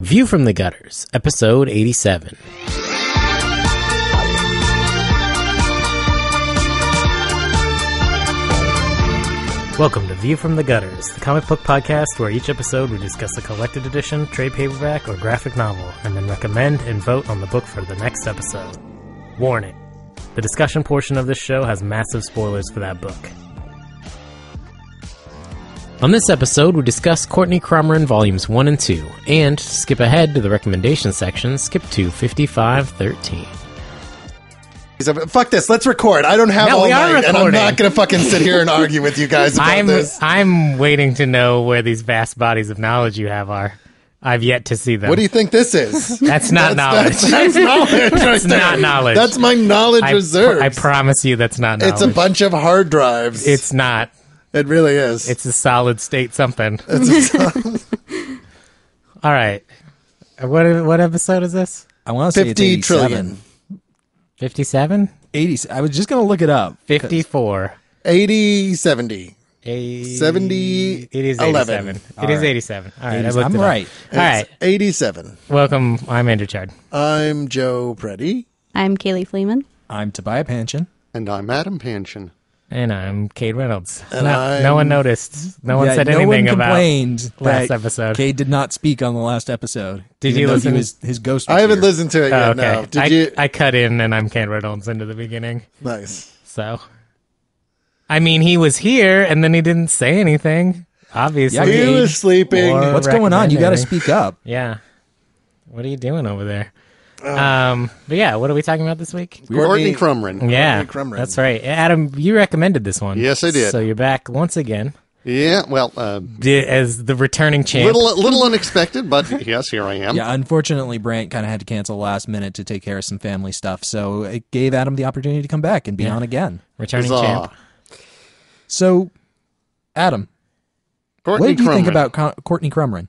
View from the Gutters, episode 87. Welcome to View from the Gutters, the comic book podcast where each episode we discuss a collected edition, trade paperback, or graphic novel, and then recommend and vote on the book for the next episode. Warning: the discussion portion of this show has massive spoilers for that book. On this episode, we discuss Courtney Crumrin Volumes 1 and 2, and, to skip ahead to the recommendation section, skip to 5513. Fuck this, let's record. I don't have all night, and I'm not going to fucking sit here and argue with you guys about this. I'm waiting to know where these vast bodies of knowledge you have are. I've yet to see them. What do you think this is? That's not knowledge. That's knowledge. That's not knowledge. That's my knowledge reserve. I promise you that's not knowledge. It's a bunch of hard drives. It's not. It really is. It's a solid state something. All right. What episode is this? I want to say 50 it's trillion. 57? 80. I was just going to look it up. 54. 80, 70. 70. It is 11. 87. It is 87. All right. I'm right. All right. 87. Welcome. I'm Andrew Chard. I'm Joe Preddy. I'm Kaylee Fleeman. I'm Tobiah Panchin. And I'm Adam Panchin. And I'm Cade Reynolds. And no one noticed. No one said anything about last that episode. Cade did not speak on the last episode. Did you listen? His ghost. I haven't listened to it yet. Okay. No. Did you? I cut in and I'm Cade Reynolds into the beginning. Nice. So, I mean, he was here and then he didn't say anything. Obviously, Yeah, he was sleeping. What's going on? You got to speak up. Yeah. What are you doing over there? But yeah, what are we talking about this week? Courtney Crumrin. Yeah, Crumrin. that's right. Adam, you recommended this one. Yes, I did. So you're back once again Yeah, well, as the returning champ. little unexpected, but yes, here I am. Yeah, unfortunately, Brant kind of had to cancel last minute to take care of some family stuff, so it gave Adam the opportunity to come back and be on again. Returning Huzzah. champ. So, Adam, Courtney what did you think Crumrin. about Courtney Crumrin?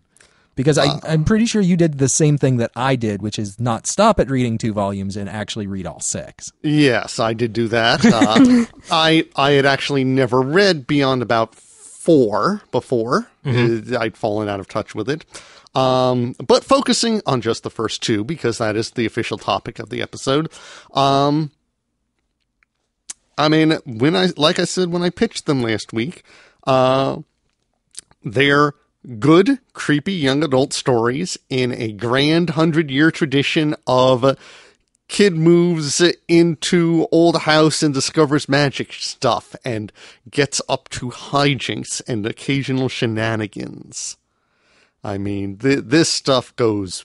Because I'm pretty sure you did the same thing that I did, which is not stop at reading 2 volumes and actually read all 6. Yes, I did do that. I had actually never read beyond about 4 before. I'd fallen out of touch with it. But focusing on just the first 2, because that is the official topic of the episode. I mean, like I said when I pitched them last week, they're good, creepy young adult stories in a grand 100-year tradition of kid moves into old house and discovers magic stuff and gets up to hijinks and occasional shenanigans. I mean, this stuff goes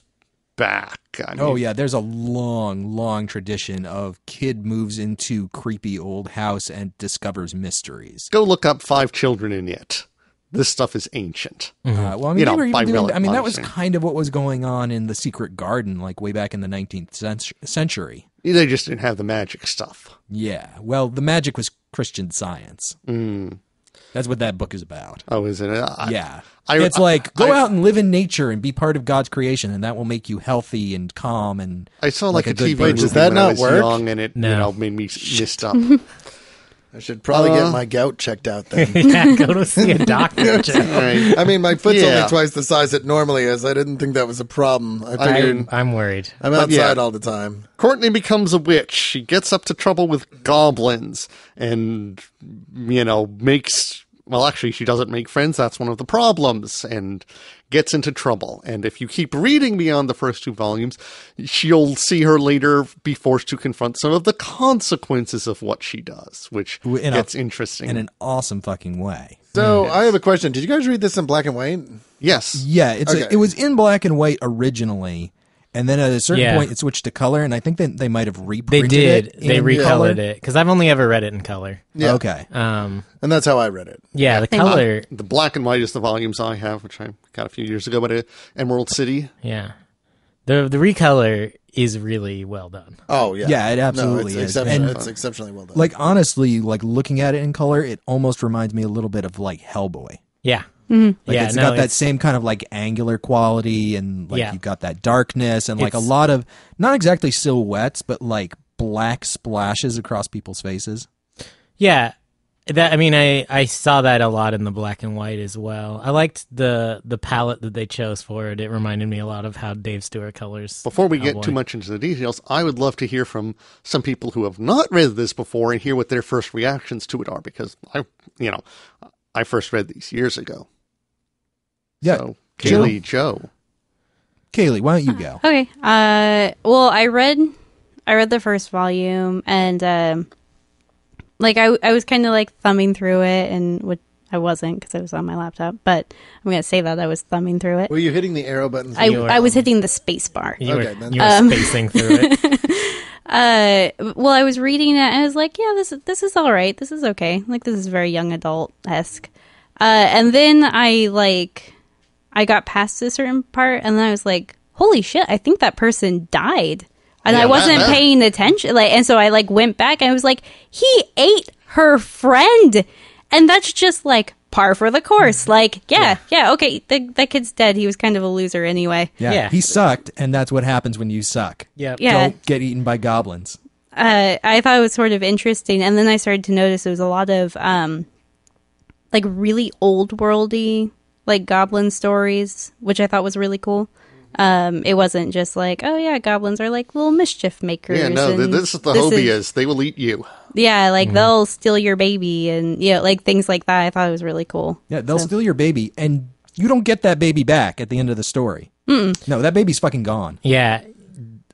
back. I mean, Yeah, there's a long tradition of kid moves into creepy old house and discovers mysteries. go look up 5 Children in It. This stuff is ancient. Well, I mean, they were even by doing, I mean, that was relative kind of what was going on in The Secret Garden, like way back in the 19th century. They just didn't have the magic stuff. Yeah, well, the magic was Christian Science. That's what that book is about. Oh, is it? Yeah. It's like, go out and live in nature and be part of God's creation, and that will make you healthy and calm. And I saw like a good TV movie. movie Does that when I not was work? young, and it made me messed up. I should probably get my gout checked out then. Yeah, go to see a doctor. Joe. Right. I mean, my foot's Yeah. only twice the size it normally is. I didn't think that was a problem. I figured I'm worried. I'm outside yeah. all the time. Courtney becomes a witch. She gets up to trouble with goblins and, makes... Well, actually, she doesn't make friends. That's one of the problems. And gets into trouble. And if you keep reading beyond the first 2 volumes, you'll see her later be forced to confront some of the consequences of what she does, which gets interesting. in an awesome fucking way. So I have a question. Did you guys read this in black and white? Yes. Yeah, Okay. it was in black and white originally, and then at a certain point it switched to color, and I think that they might have They reprinted did. it. They in recolored color. it because I've only ever read it in color. Yeah. Okay. And that's how I read it. Yeah, the color. The black and white is the volumes I have, which I got a few years ago, but Emerald City. Yeah, the recolor is really well done. Oh, yeah. Yeah, it absolutely it's is. Exceptional. And- It's exceptionally well done. Like, honestly, like looking at it in color, it almost reminds me a little bit of like Hellboy. Yeah. Like yeah, it's got that same kind of like angular quality, and like you've got that darkness and like a lot of not exactly silhouettes, but like black splashes across people's faces. Yeah, I saw that a lot in the black and white as well. I liked the palette that they chose for it. It reminded me a lot of how Dave Stewart colors. Before we get too much into the details, I would love to hear from some people who have not read this before and hear what their first reactions to it are, because I first read these years ago. Yeah. So, Kaylee, Joe. Kaylee, why don't you go? Okay. Well, I read the first volume, and I was kind of like thumbing through it, and I wasn't because I was on my laptop. But I'm gonna say that I was thumbing through it. Were you hitting the arrow buttons? I was hitting the space bar. You were spacing through it. Well, I was reading it, and I was like, yeah, this is all right. This is okay. Like, this is very young adult-esque. And then I got past a certain part, and then I was like, holy shit, I think that person died. And I wasn't paying attention. And so I went back, and I was like, he ate her friend. And that's just par for the course. Okay, that kid's dead. He was kind of a loser anyway. Yeah. He sucked, and that's what happens when you suck. Yeah. Don't get eaten by goblins. I thought it was sort of interesting, and then I started to notice there was a lot of really old worldy goblin stories, which I thought was really cool. It wasn't just goblins are little mischief makers. Yeah, no, this is the hobias. They will eat you. Yeah, they'll steal your baby and things like that. I thought it was really cool. Yeah, they'll steal your baby, and you don't get that baby back at the end of the story. Mm-mm. No, that baby's fucking gone. Yeah.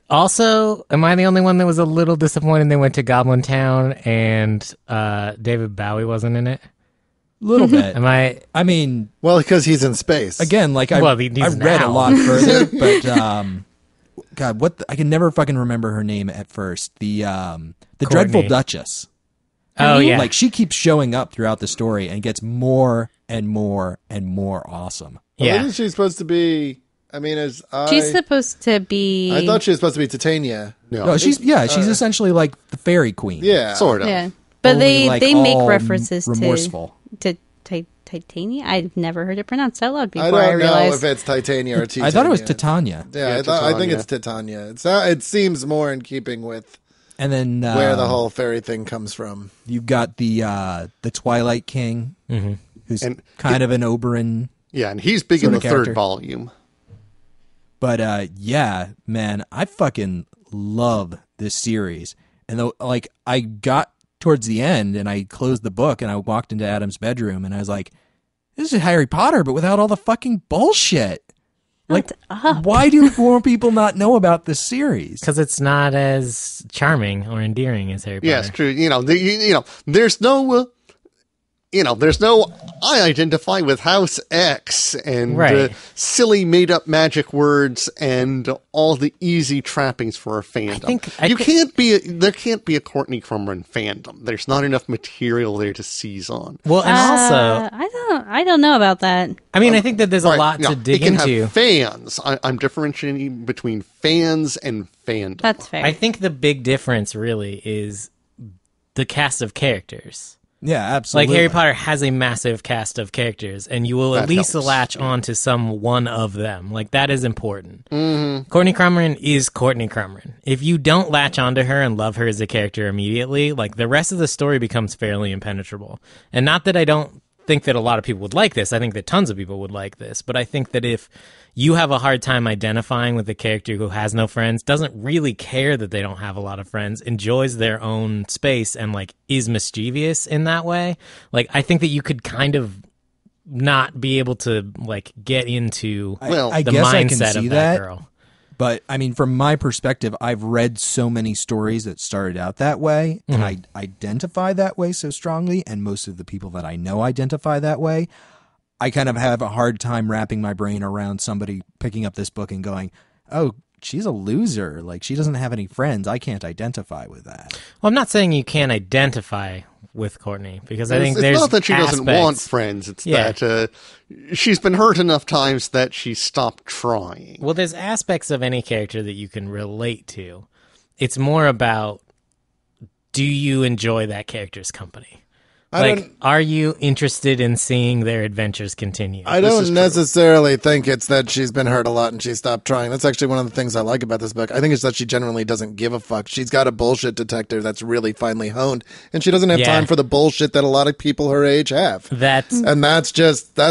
Also, am I the only one that was a little disappointed they went to Goblin Town and David Bowie wasn't in it? Little bit. I mean... Well, because he's in space. Again, I read a lot further, but... God, I can never fucking remember her name at first. The Dreadful Duchess. Oh, yeah. She keeps showing up throughout the story and gets more and more and more awesome. Yeah. Isn't she supposed to be... she's supposed to be... I thought she was supposed to be Titania. No, she's essentially the fairy queen. Yeah. Sort of. Yeah. But they make references remorseful. to Titania. I've never heard it pronounced out loud before. I don't realized. know if it's Titania or Titania. I thought it was Titania. Yeah, I think it's Titania. It seems more in keeping with and then where the whole fairy thing comes from. You've got the Twilight King, who's kind of an Oberyn. Yeah, and he's big in the third volume. But yeah, man, I fucking love this series. And though, I got towards the end, and I closed the book, and I walked into Adam's bedroom, and I was like, this is Harry Potter, but without all the fucking bullshit. Why do more people not know about this series? Because it's not as charming or endearing as Harry Potter. Yeah, it's true. There's no... there's no, I identify with House X and silly made-up magic words and all the easy trappings for a fandom. There can't be a Courtney Crumrin fandom. There's not enough material there to seize on. Well, and also... I don't know about that. I think that there's a lot to dig into. Have fans. I'm differentiating between fans and fandom. That's fair. I think the big difference really is the cast of characters. Yeah, absolutely. Harry Potter has a massive cast of characters, and you will at least latch on to some one of them. That is important. Mm-hmm. Courtney Crumrin is Courtney Crumrin. If you don't latch onto her and love her as a character immediately, the rest of the story becomes fairly impenetrable. And not that I don't think that a lot of people would like this. I think that tons of people would like this. But I think that if you have a hard time identifying with a character who has no friends, doesn't really care that they don't have a lot of friends, enjoys their own space, and is mischievous in that way, I think that you could kind of not be able to get into I the guess I mindset can see of that girl. But from my perspective, I've read so many stories that started out that way, and I identify that way so strongly, and most of the people that I know identify that way. I kind of have a hard time wrapping my brain around somebody picking up this book and going, oh, she's a loser. She doesn't have any friends. I can't identify with that. Well, I'm not saying you can't identify with Courtney, because I think there's not that she aspects. Doesn't want friends. It's that she's been hurt enough times that she stopped trying. Well, there's aspects of any character that you can relate to. It's more about, do you enjoy that character's company? Are you interested in seeing their adventures continue? I don't necessarily think it's that she's been hurt a lot and she stopped trying. That's actually one of the things I like about this book. I think it's that she generally doesn't give a fuck. She's got a bullshit detector that's really finely honed, and she doesn't have time for the bullshit that a lot of people her age have. That's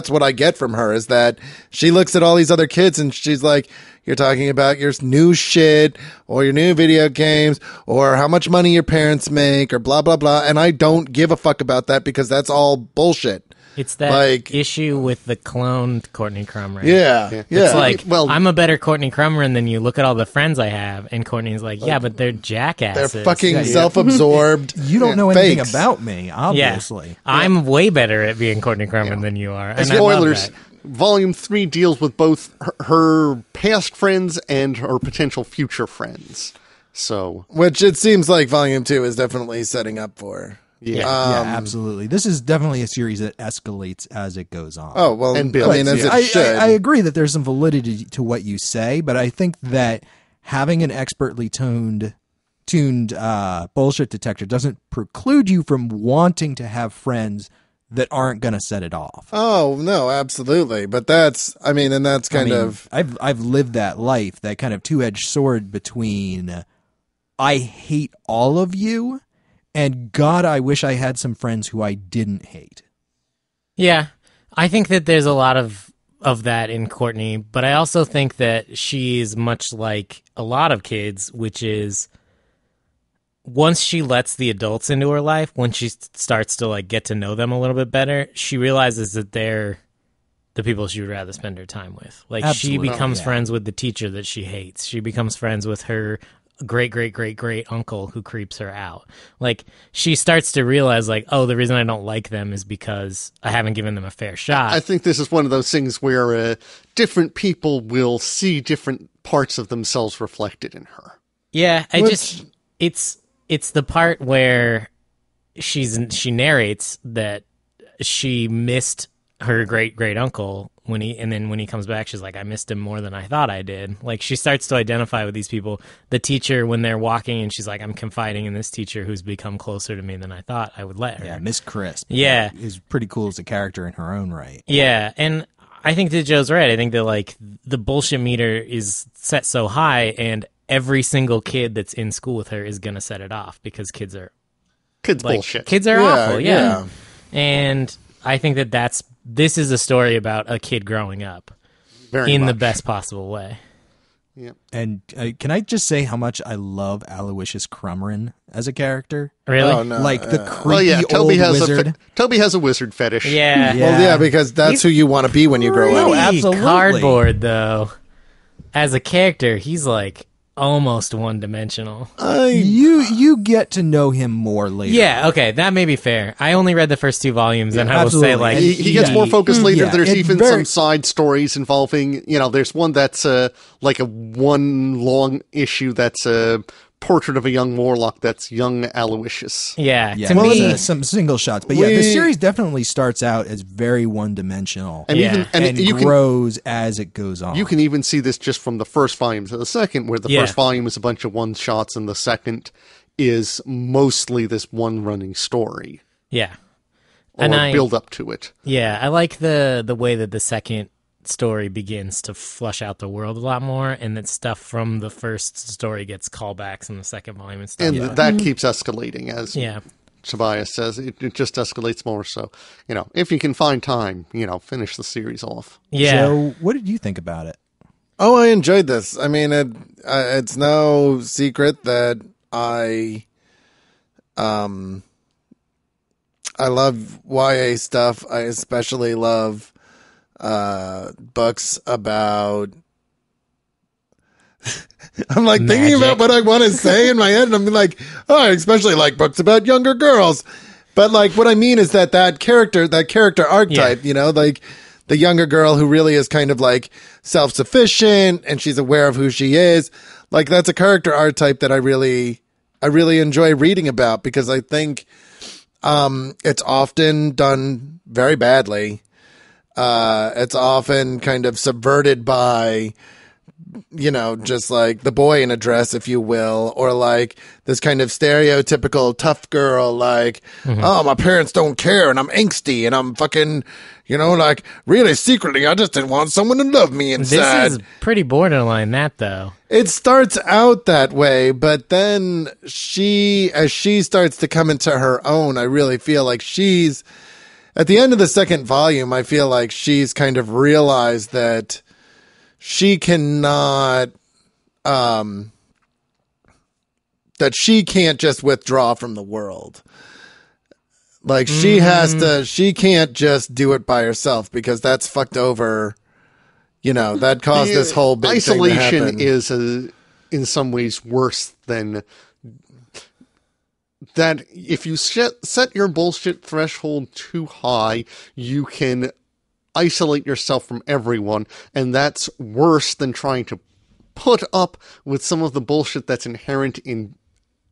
what I get from her, is that she looks at all these other kids and she's like, you're talking about your new shit or your new video games or how much money your parents make or blah, blah, blah. And I don't give a fuck about that because that's all bullshit. It's that issue with the cloned Courtney Crumrin. Yeah. It's like, I'm a better Courtney Crumrin than you. Look at all the friends I have. And Courtney's like, yeah, but they're jackasses. They're fucking self-absorbed. You don't know anything about me, obviously. Yeah. I'm way better at being Courtney Crumrin than you are. And spoilers. Volume 3 deals with both her past friends and her potential future friends. So, which it seems like Volume 2 is definitely setting up for. Yeah, absolutely. This is definitely a series that escalates as it goes on. Oh, well, and Bill, as it should. I agree that there's some validity to what you say, but I think that having an expertly tuned bullshit detector doesn't preclude you from wanting to have friends that aren't going to set it off. Oh, no, absolutely. But that's kind of... I've lived that life, that kind of two-edged sword between I hate all of you and God, I wish I had some friends who I didn't hate. Yeah, I think that there's a lot of that in Courtney, but I also think that she's much like a lot of kids, which is... once she lets the adults into her life, when she starts to get to know them a little bit better, she realizes that they're the people she would rather spend her time with. She becomes friends with the teacher that she hates. She becomes friends with her great uncle who creeps her out. She starts to realize the reason I don't like them is because I haven't given them a fair shot. I think this is one of those things where different people will see different parts of themselves reflected in her. Yeah, it's the part where she narrates that she missed her great uncle when he comes back, she's like, I missed him more than I thought I did. She starts to identify with these people. The teacher, when they're walking, and she's like, I'm confiding in this teacher who's become closer to me than I thought I would let her. Yeah, Miss Crisp. Yeah, is pretty cool as a character in her own right. Yeah, and I think that Joe's right. I think that the bullshit meter is set so high, and every single kid that's in school with her is going to set it off because kids bullshit. Kids are awful, yeah. And I think that this is a story about a kid growing up in the best possible way. Yeah. And can I just say how much I love Aloysius Crumrin as a character? Really? Oh, no. The creepy old wizard. Toby has a wizard fetish. Yeah. Well, yeah, because that's who you want to be when you grow up. Oh, absolutely. Cardboard, though. As a character, he's almost one-dimensional. You get to know him more later. Yeah, okay, that may be fair. I only read the first 2 volumes, and I will say, he gets more focused later. Yeah, there's even some side stories involving, there's one that's a one long issue that's a portrait of a young warlock that's young Aloysius. Yeah. To me, some single shots, but the series definitely starts out as very one-dimensional and grows as it goes on. You can even see this just from the first volume to the second, where the first volume is a bunch of one-shots and the second is mostly this one running story. Yeah. Or build up to it. Yeah, I like the way that the second story begins to flush out the world a lot more, and that stuff from the first story gets callbacks in the second volume and stuff. And that keeps escalating, as Tobias says. It just escalates more. So, if you can find time, finish the series off. Yeah. Joe, what did you think about it? Oh, I enjoyed this. I mean, it's no secret that I love YA stuff. I especially love books about I'm thinking about what I want to say in my head, and I'm I especially like books about younger girls. But what I mean is that character archetype, the younger girl who really is kind of self-sufficient and she's aware of who she is. That's a character archetype that I really enjoy reading about, because I think it's often done very badly. It's often kind of subverted by just like the boy in a dress, if you will, or like this kind of stereotypical tough girl, like, oh, my parents don't care and I'm angsty and I'm fucking, like really secretly, I just didn't want someone to love me inside. This is pretty borderline that though. It starts out that way, but then as she starts to come into her own, I really feel like at the end of the second volume, I feel like she's kind of realized that she cannot, that she can't just withdraw from the world. Like she can't just do it by herself because that's fucked over. That caused this whole big isolation thing to happen. is in some ways worse than that. If you set your bullshit threshold too high, you can isolate yourself from everyone, and that's worse than trying to put up with some of the bullshit that's inherent in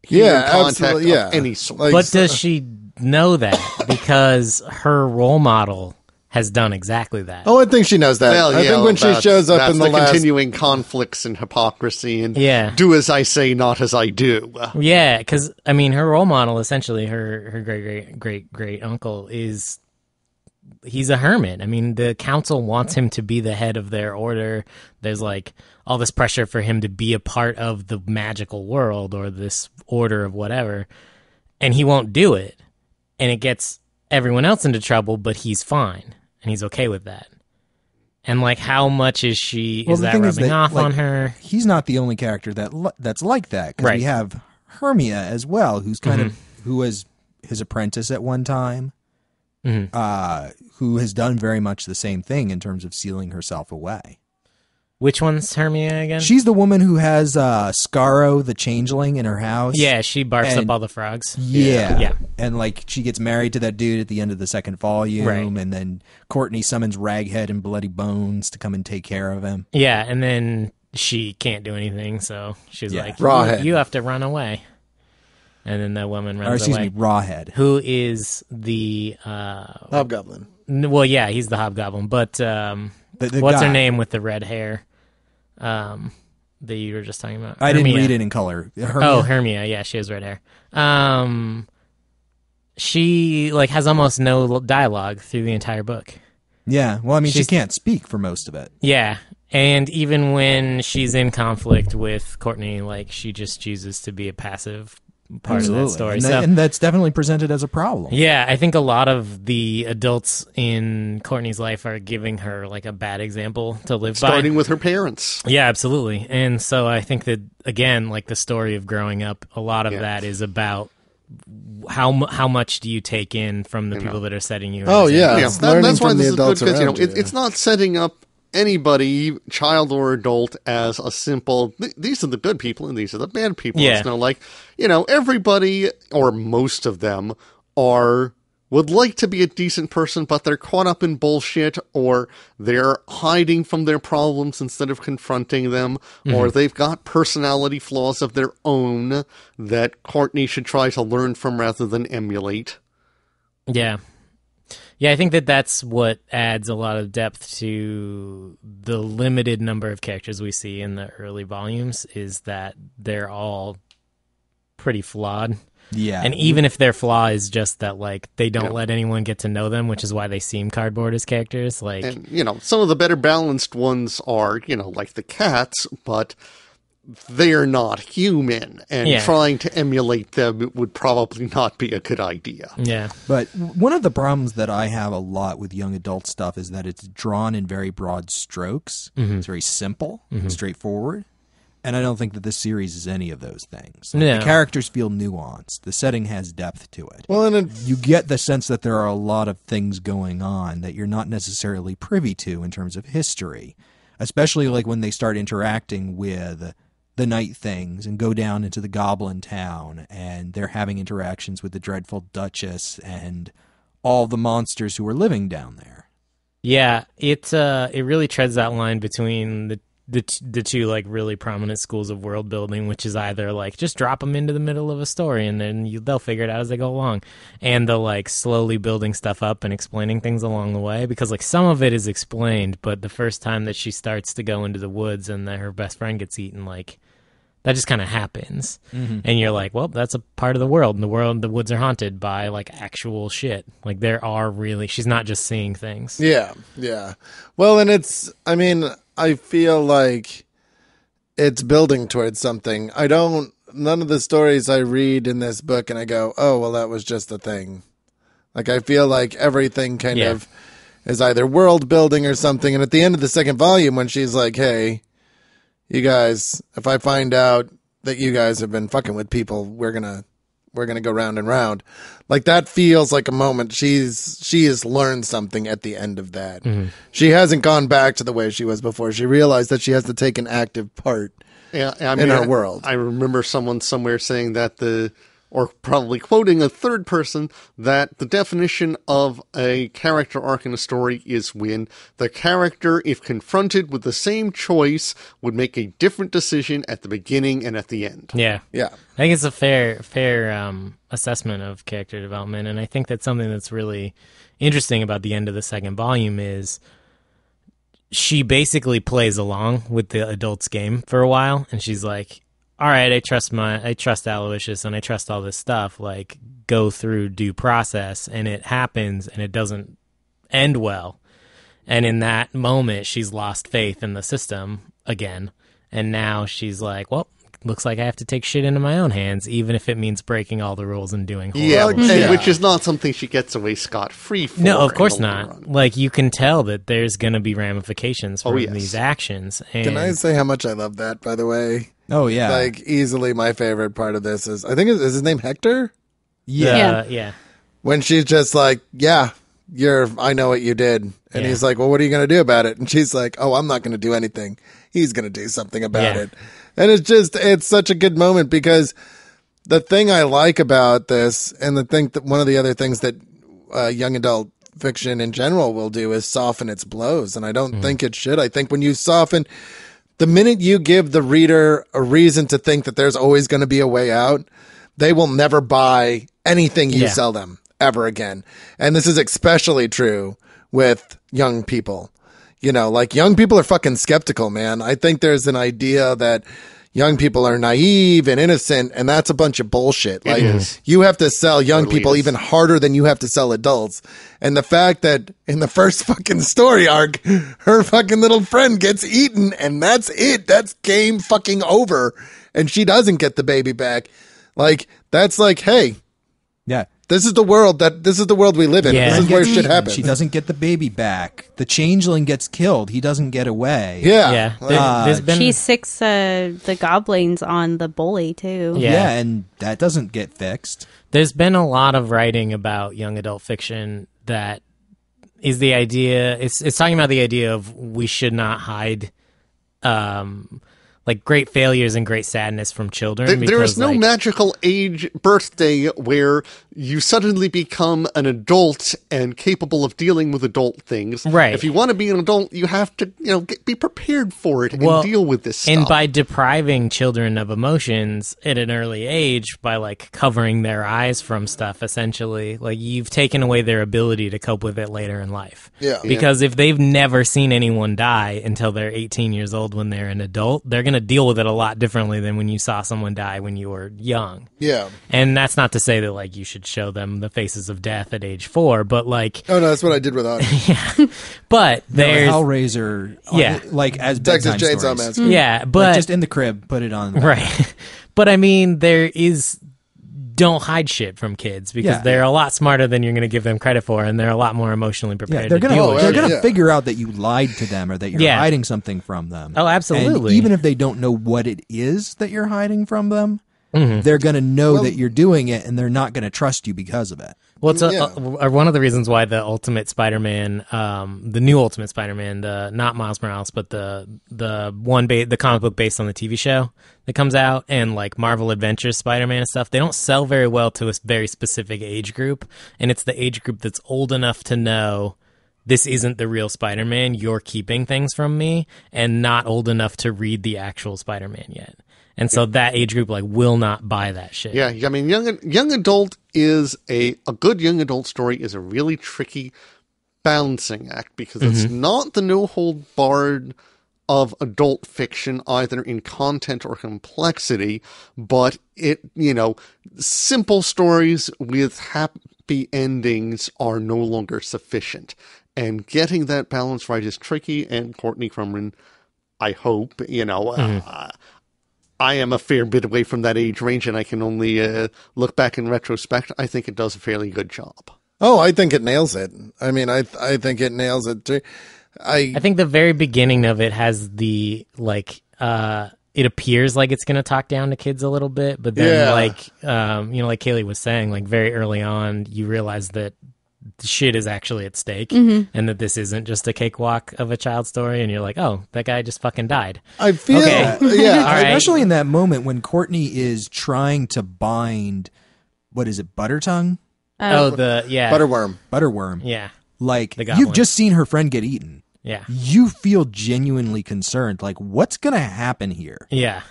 human contact of any sort. But does she know that? Because her role model has done exactly that. Oh, I think she knows that. Well, I think when she shows up in the last... continuing conflicts and hypocrisy and do as I say, not as I do. Yeah, because, her role model, essentially, her great-great-great uncle he's a hermit. The council wants him to be the head of their order. There's like all this pressure for him to be a part of the magical world or this order of whatever, and he won't do it. And it gets everyone else into trouble, but he's fine and he's okay with that. And like, how much is that rubbing off on her? He's not the only character that's like that, because we have Hermia as well, who's kind of who was his apprentice at one time. Who has done very much the same thing in terms of sealing herself away. Which one's Hermia again? She's the woman who has Scarrow, the changeling, in her house. Yeah, she barfs up all the frogs. Yeah. And like she gets married to that dude at the end of the second volume, and then Courtney summons Raghead and Bloody Bones to come and take care of him. Yeah, and then she can't do anything, so she's like, you have to run away. And then that woman runs away. Rawhead. Who is the... Hobgoblin. Well, yeah, he's the Hobgoblin. But what's her name with the red hair that you were just talking about? I didn't read it in color. Hermia? Oh, Hermia. Yeah, she has red hair. She has almost no dialogue through the entire book. Yeah. Well, she can't speak for most of it. Yeah. And even when she's in conflict with Courtney, she just chooses to be a passive part of that story. And that's definitely presented as a problem. Yeah, I think a lot of the adults in Courtney's life are giving her a bad example to live by. Starting with her parents. Yeah, absolutely. And so I think that, again, the story of growing up, a lot of that is about how much do you take in from the people that are setting you. Oh, yeah. That's why this is good, because it's not setting up anybody, child or adult, as a simple, these are the good people and these are the bad people. Yeah. It's everybody, or most of them, would like to be a decent person, but they're caught up in bullshit, or they're hiding from their problems instead of confronting them, or they've got personality flaws of their own that Courtney should try to learn from rather than emulate. Yeah. Yeah, I think that's what adds a lot of depth to the limited number of characters we see in the early volumes, is that they're all pretty flawed. Yeah. And even if their flaw is just that, they don't let anyone get to know them, which is why they seem cardboard as characters. And, some of the better balanced ones are, like the cats, but they're not human, and trying to emulate them would probably not be a good idea. Yeah. But one of the problems that I have a lot with young adult stuff is that it's drawn in very broad strokes. It's very simple and straightforward. And I don't think that this series is any of those things. The characters feel nuanced. The setting has depth to it. Well, and you get the sense that there are a lot of things going on that you're not necessarily privy to in terms of history, especially when they start interacting with the night things and go down into the Goblin Town, and they're having interactions with the Dreadful Duchess and all the monsters who are living down there. Yeah, it really treads that line between the the two like really prominent schools of world building, which is either like just drop them into the middle of a story and then they'll figure it out as they go along, and the like slowly building stuff up and explaining things along the way, because like some of it is explained, but the first time that she starts to go into the woods and her best friend gets eaten, like that just kind of happens. And you're like, well, that's a part of the world, and the woods are haunted by like actual shit. Like there are really, she's not just seeing things. Yeah. Well, and I feel like it's building towards something. None of the stories I read in this book and I go, oh, well, that was just a thing. Like, I feel like everything kind of is either world building or something. And at the end of the second volume, when she's like, hey, you guys, if I find out that you guys have been fucking with people, we're gonna go round and round. Like, that feels like a moment. She has learned something at the end of that. She hasn't gone back to the way she was before. She realized that she has to take an active part in her world. I remember someone somewhere saying that or probably quoting a third person, that the definition of a character arc in a story is when the character, if confronted with the same choice, would make a different decision at the beginning and at the end. Yeah. Yeah. I think it's a fair assessment of character development, and I think that's something that's really interesting about the end of the second volume is she basically plays along with the adult's game for a while, and she's like, all right, I trust Aloysius and I trust all this stuff, like go through due process, and it happens and it doesn't end well. And in that moment, she's lost faith in the system again. And now she's like, well, looks like I have to take shit into my own hands, even if it means breaking all the rules and doing horrible shit. Which is not something she gets away scot-free for. No, of course not. Like, you can tell that there's going to be ramifications for these actions. And Can I say how much I love that, by the way? Oh, yeah. Like, easily my favorite part of this is, I think, is his name Hector? Yeah. When she's just like, yeah, I know what you did. And he's like, well, what are you going to do about it? And she's like, oh, I'm not going to do anything. He's going to do something about it. And it's such a good moment, because the thing I like about this, and one of the other things that young adult fiction in general will do, is soften its blows. And I don't think it should. I think when you soften, the minute you give the reader a reason to think that there's always going to be a way out, they will never buy anything you sell them ever again. And this is especially true with young people. You know, like, young people are fucking skeptical, man. I think there's an idea that young people are naive and innocent, and that's a bunch of bullshit. Like, you have to sell young people even harder than you have to sell adults. And the fact that in the first fucking story arc, her fucking little friend gets eaten, and that's it. That's game fucking over. And she doesn't get the baby back. Like, that's like, hey. Yeah. This is the world we live in. This is where shit happens. She doesn't get the baby back. The changeling gets killed. He doesn't get away. Yeah. She sicks the goblins on the bully, too. Yeah, and that doesn't get fixed. There's been a lot of writing about young adult fiction that is the idea. It's talking about the idea of we should not hide like great failures and great sadness from children. There is no magical birthday where you suddenly become an adult and capable of dealing with adult things. Right. If you want to be an adult, you have to, be prepared for it and deal with this stuff. And by depriving children of emotions at an early age, by like covering their eyes from stuff, essentially, like you've taken away their ability to cope with it later in life. Yeah. Because if they've never seen anyone die until they're 18 years old when they're an adult, they're going to deal with it a lot differently than when you saw someone die when you were young. Yeah. And that's not to say that like you should show them the faces of death at age 4, but like... Oh, no, that's what I did with Oni. Yeah. But there's... Hellraiser, like as Texas bedtime Chainsaw stories. Massacre. Yeah, but... Like just in the crib, put it on. Right. But I mean, there is... Don't hide shit from kids, because they're a lot smarter than you're going to give them credit for, and they're a lot more emotionally prepared they're to deal with They're shit. going to figure out that you lied to them or that you're hiding something from them. Oh, absolutely. And even if they don't know what it is that you're hiding from them, they're going to know that you're doing it, and they're not going to trust you because of it. Well, it's one of the reasons why the Ultimate Spider-Man, the new Ultimate Spider-Man, not Miles Morales, but the comic book based on the TV show that comes out, and like Marvel Adventures Spider-Man and stuff, they don't sell very well to a very specific age group, and it's the age group that's old enough to know this isn't the real Spider-Man, you're keeping things from me, and not old enough to read the actual Spider-Man yet. And so that age group like will not buy that shit. Yeah, I mean, young adult is a good young adult story is a really tricky balancing act because it's not the no-hold-barred of adult fiction, either in content or complexity, but simple stories with happy endings are no longer sufficient. And getting that balance right is tricky, and Courtney Crumrin, I hope, I am a fair bit away from that age range, and I can only look back in retrospect. I think it does a fairly good job. Oh, I think it nails it. I mean, I think it nails it too. I think the very beginning of it has the it appears like it's going to talk down to kids a little bit, but then like Kaylee was saying, like very early on, you realize that shit is actually at stake, and that this isn't just a cakewalk of a child story, and you're like, oh, that guy just fucking died. I feel, especially in that moment when Courtney is trying to bind, what is it, Buttertongue? Butterworm. Yeah. Like, you've just seen her friend get eaten. Yeah. You feel genuinely concerned. Like, what's going to happen here? Yeah.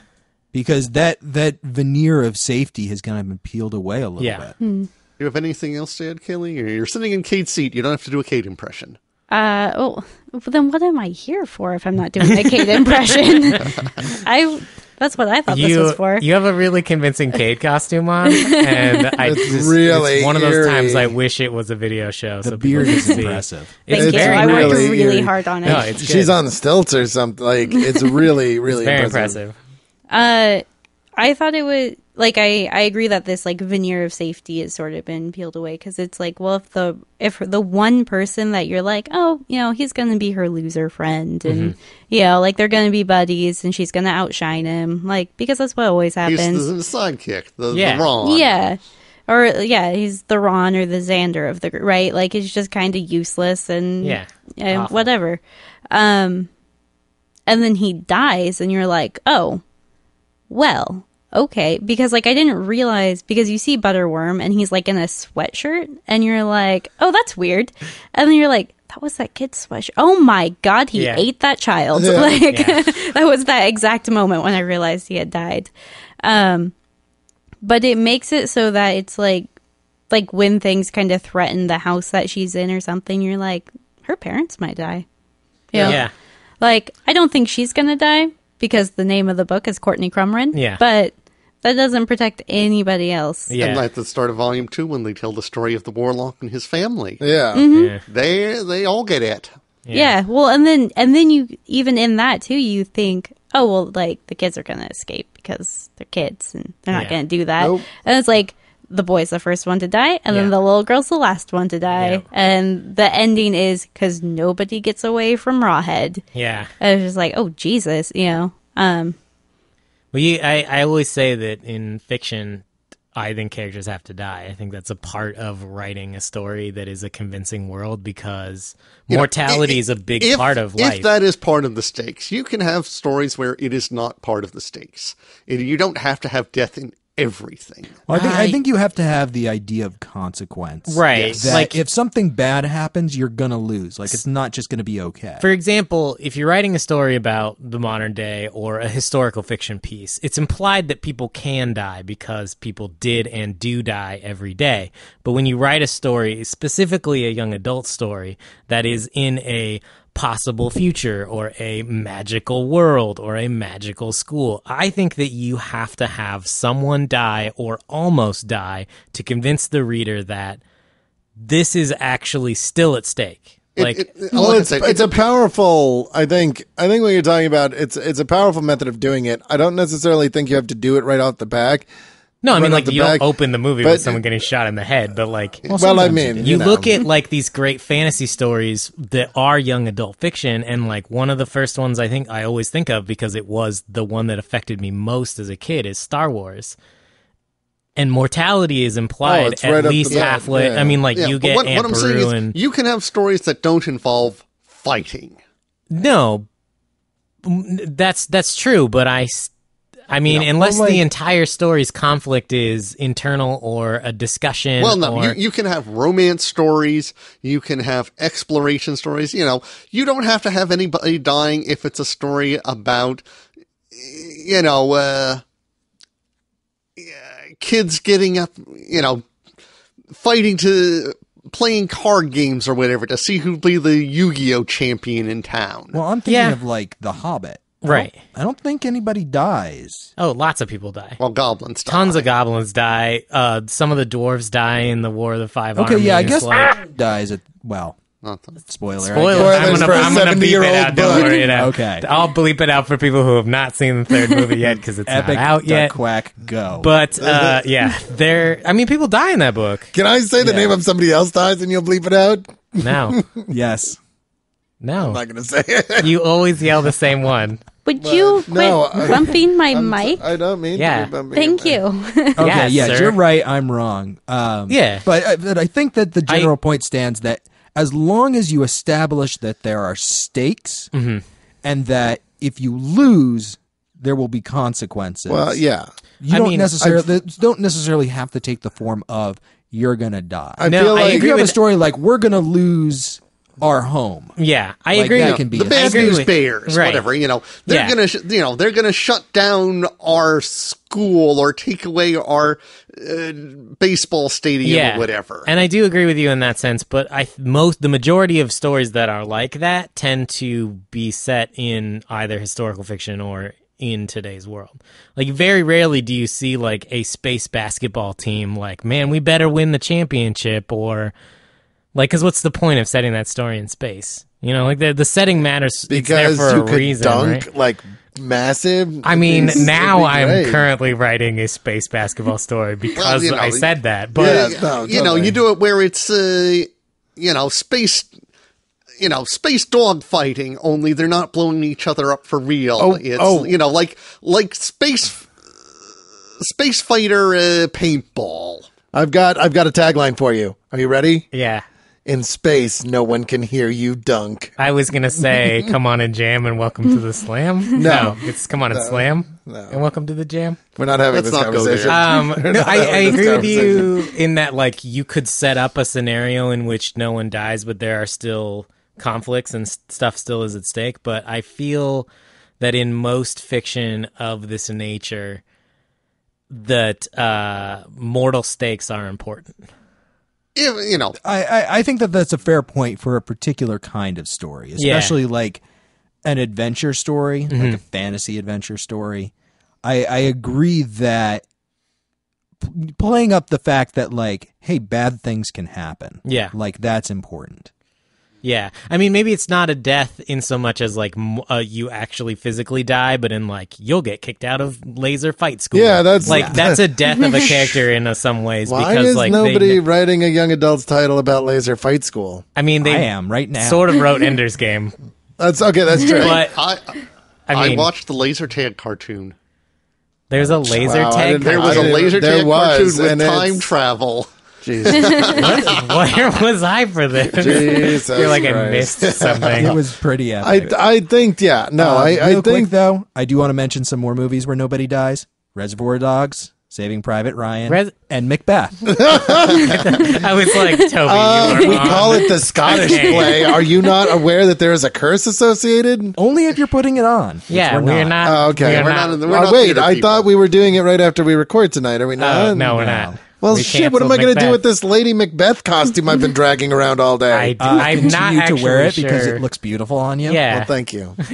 Because that veneer of safety has kind of been peeled away a little bit. Do you have anything else to add, Kaylee? You're sitting in Kate's seat. You don't have to do a Kate impression. Then what am I here for if I'm not doing a Kate impression? That's what I thought this was for. You have a really convincing Kate costume on, and it's one of those times I wish it was a video show. The beard is impressive. Thank you. I worked really hard on it. No, it's She's on stilts or something. Like, it's really, really very impressive. I thought it was like I agree that this like veneer of safety has sort of been peeled away because it's like, well, if the one person that you're like, oh, he's gonna be her loser friend, and like they're gonna be buddies, and she's gonna outshine him, like, because that's what always happens. He's the sidekick, the Ron. Yeah. Or he's the Ron or the Xander of the group, right? Like, he's just kind of useless and whatever. And then he dies, and you're like, oh. Well, okay, because like I didn't realize, because you see Butterworm and he's like in a sweatshirt and you're like, oh, that's weird. And then you're like, that was that kid's sweatshirt. Oh my God, he ate that child. That was that exact moment when I realized he had died. But it makes it so that it's like when things kind of threaten the house that she's in or something, you're like, her parents might die. Yeah. Like, I don't think she's going to die, because the name of the book is Courtney Crumrin. Yeah. But that doesn't protect anybody else. Yeah. And at the start of Volume 2, when they tell the story of the warlock and his family. Yeah. They all get it. Yeah. Well, and then you, even in that too, you think, oh, well, like, the kids are going to escape because they're kids and they're not going to do that. Nope. And it's like, the boy's the first one to die, and then the little girl's the last one to die. Yeah. And the ending is because nobody gets away from Rawhead. Yeah. And it's just like, oh, Jesus, Well, I always say that in fiction, I think characters have to die. I think that's a part of writing a story that is a convincing world, because mortality is a big part of life. If that is part of the stakes, you can have stories where it is not part of the stakes. You don't have to have death in everything. Well, I think you have to have the idea of consequence. Right. That like, if something bad happens, you're going to lose. Like, it's not just going to be okay. For example, if you're writing a story about the modern day or a historical fiction piece, it's implied that people can die because people did and do die every day. But when you write a story, specifically a young adult story, that is in a possible future or a magical world or a magical school, I think that you have to have someone die or almost die to convince the reader that this is actually still at stake. It's a powerful. I think what you're talking about. It's a powerful method of doing it. I don't necessarily think you have to do it right off the back. No, I mean, like, you don't open the movie with someone getting shot in the head, but, like... Well, I mean... You look at, like, these great fantasy stories that are young adult fiction, and, like, one of the first ones I think I always think of, because it was the one that affected me most as a kid, is Star Wars. And mortality is implied at least halfway. Yeah. I mean, like, you get Aunt Beru and... You can have stories that don't involve fighting. No, that's true, but I mean, unless the entire story's conflict is internal or a discussion. Well, no, you can have romance stories. You can have exploration stories. You know, you don't have to have anybody dying if it's a story about, kids getting up, playing card games or whatever to see who'll be the Yu-Gi-Oh champion in town. Well, I'm thinking of like The Hobbit. Right. I don't think anybody dies. Oh, lots of people die. Well, goblins die. Tons of goblins die. Some of the dwarves die in the War of the Five Armies. Okay, yeah, I guess dies at, spoiler. Spoilers. I'm gonna bleep it out. Don't worry. Okay. I'll bleep it out for people who have not seen the third movie yet because it's Epic not out yet. Quack, go. But, people die in that book. Can I say the name of somebody else dies and you'll bleep it out? No. Yes. No. I'm not going to say it. You always yell the same one. Would you quit bumping my mic? I don't mean to be bumping Thank you. Okay, yes, you're right. I'm wrong. But I think that the general point stands that as long as you establish that there are stakes and that if you lose, there will be consequences. Well, yeah. You don't necessarily have to take the form of you're going to die. I feel like if you have a story like we're going to lose our home. Yeah, I Like, agree. that can be The bad news bears, right. whatever. They're gonna shut down our school or take away our baseball stadium or whatever. And I do agree with you in that sense, but the majority of stories that are like that tend to be set in either historical fiction or in today's world. Like, very rarely do you see like a space basketball team like, man, we better win the championship, or like, because what's the point of setting that story in space? You know, like the setting matters because for you a could reason, dunk right? like massive. I mean, now I'm currently writing a space basketball story because I said that. But you do it where it's space. Space dog fighting, only they're not blowing each other up for real. Like space fighter paintball. I've got a tagline for you. Are you ready? Yeah. In space, no one can hear you dunk. I was going to say, come on and jam and welcome to the slam. No, it's come on and slam and welcome to the jam. We're not having this conversation. I agree with you in that, like, you could set up a scenario in which no one dies, but there are still conflicts and stuff still is at stake. But I feel that in most fiction of this nature, that mortal stakes are important. I think that that's a fair point for a particular kind of story, especially like an adventure story, like a fantasy adventure story. I agree that playing up the fact that, like, hey, bad things can happen. Yeah. Like, that's important. Yeah. I mean, maybe it's not a death in so much as, like, you actually physically die, but in, like, you'll get kicked out of laser fight school. Yeah, that's... Like, that's a death of a character in some ways. Why because, is like, nobody writing a young adult's title about laser fight school? I mean, I am right now. Sort of wrote Ender's Game. That's okay, that's true. But, I watched the laser tag cartoon. There's a laser tag cartoon? There was a laser tag cartoon with time travel. Jesus. Where was I for this? Jesus I feel like Christ. I missed something. It was pretty epic. I think, I Real think quick, though, I do want to mention some more movies where nobody dies. Reservoir Dogs, Saving Private Ryan, and Macbeth. I was like, Toby, we call it the Scottish play. Are you not aware that there is a curse associated? Only if you're putting it on. Yeah, we're not. Oh, okay. We're not wait, I thought we were doing it right after we record tonight. Are we not? No, we're not. Well, We shit, what am I going to do Macbeth. with this Lady Macbeth costume I've been dragging around all day? I'm not Continue actually to wear it sure. because it looks beautiful on you. Yeah. Well, thank you. I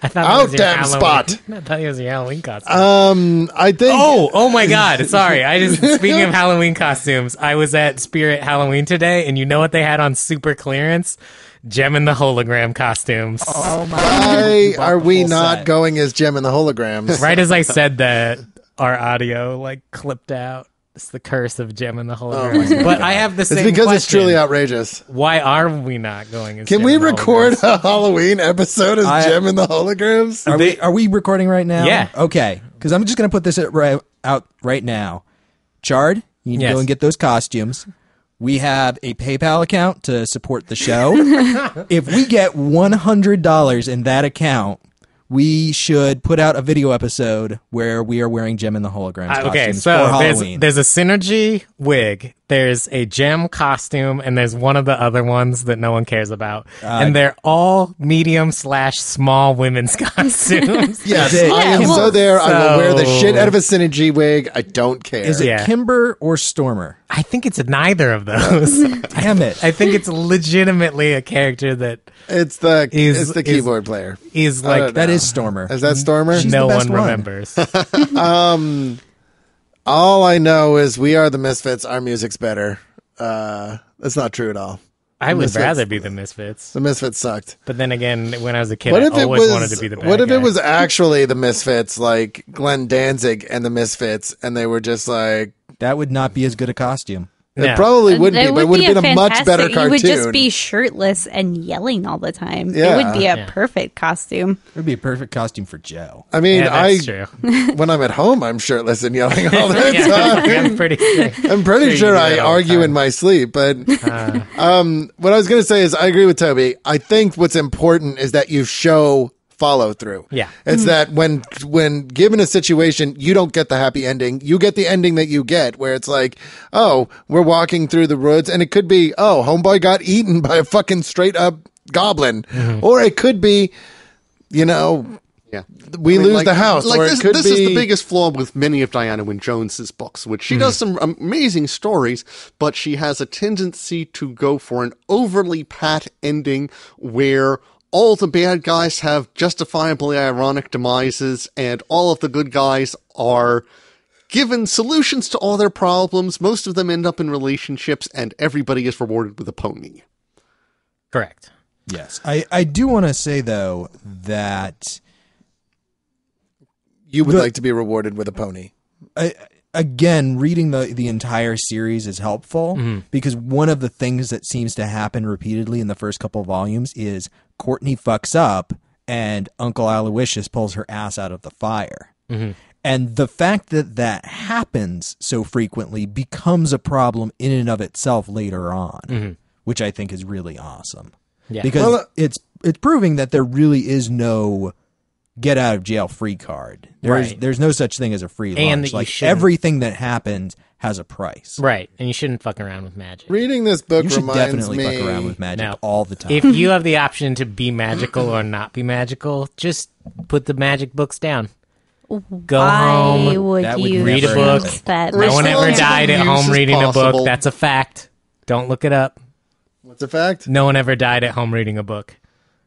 thought Out, that was your damn Halloween- spot. I thought it was your Halloween costume. I think... Oh my God. Sorry. Speaking of Halloween costumes, I was at Spirit Halloween today, and you know what they had on super clearance? Gem and the Hologram costumes. Oh my! Why are we Full not set. going as Gem and the Holograms? Right as I said that, our audio like clipped out. It's the curse of Gem and the Holograms. But I have the same It's because question. it's truly outrageous. Why are we not going as Can Gem we and the record Holograms? a Halloween episode as Gem and the Holograms? Are we recording right now? Yeah. Okay. Because I'm just going to put this out right now. Chard, you need to Yes. go and get those costumes. We have a PayPal account to support the show. If we get $100 in that account, we should put out a video episode where we are wearing Gem and the Holograms costumes for Halloween. There's a Synergy wig, there's a Gem costume, and there's one of the other ones that no one cares about. And they're all medium/small women's costumes. Yes, I am so there. I will wear the shit out of a Synergy wig. I don't care. Is it Kimber or Stormer? I think it's neither of those. Damn it. I think it's legitimately a character that it's the keyboard player. Is like that is Stormer. Is that Stormer? She's no the best one remembers. All I know is we are the Misfits. Our music's better. That's not true at all. I would rather be the Misfits. The Misfits sucked. But then again, when I was a kid, I always wanted to be the bad What if guy. it was actually the Misfits, like Glenn Danzig and the Misfits, and they were just like... That would not be as good a costume. It probably would be, but it would have been a much better cartoon. You would just be shirtless and yelling all the time. Yeah. It would be a perfect costume. It would be a perfect costume for Joe. I mean, that's true. When I'm at home, I'm shirtless and yelling all the time. I'm pretty sure I argue in my sleep. But what I was going to say is I agree with Toby. I think what's important is that you show follow through. Yeah. It's that when given a situation, you don't get the happy ending. You get the ending that you get where it's like, oh, we're walking through the woods, and it could be, oh, homeboy got eaten by a fucking straight up goblin. Or it could be, we lose the house. Like or this, it could this be... is the biggest flaw with many of Diana Wynne Jones's books, which she does some amazing stories, but she has a tendency to go for an overly pat ending where all the bad guys have justifiably ironic demises, and all of the good guys are given solutions to all their problems. Most of them end up in relationships, and everybody is rewarded with a pony. Correct. Yes. I do want to say, though, that... You would like to be rewarded with a pony. Again, reading the entire series is helpful because one of the things that seems to happen repeatedly in the first couple of volumes is Courtney fucks up and Uncle Aloysius pulls her ass out of the fire. And the fact that that happens so frequently becomes a problem in and of itself later on, which I think is really awesome. Yeah. Because it's proving that there really is no get out of jail free card. There's no such thing as a free lunch. Like everything that happens has a price. Right. And you shouldn't fuck around with magic. Reading this book reminds me... You should definitely fuck around with magic all the time. If you have the option to be magical or not be magical, just put the magic books down. Go home. Why would you read a book. That No one ever died at home reading a possible. book. That's a fact. Don't look it up. What's a fact? No one ever died at home reading a book.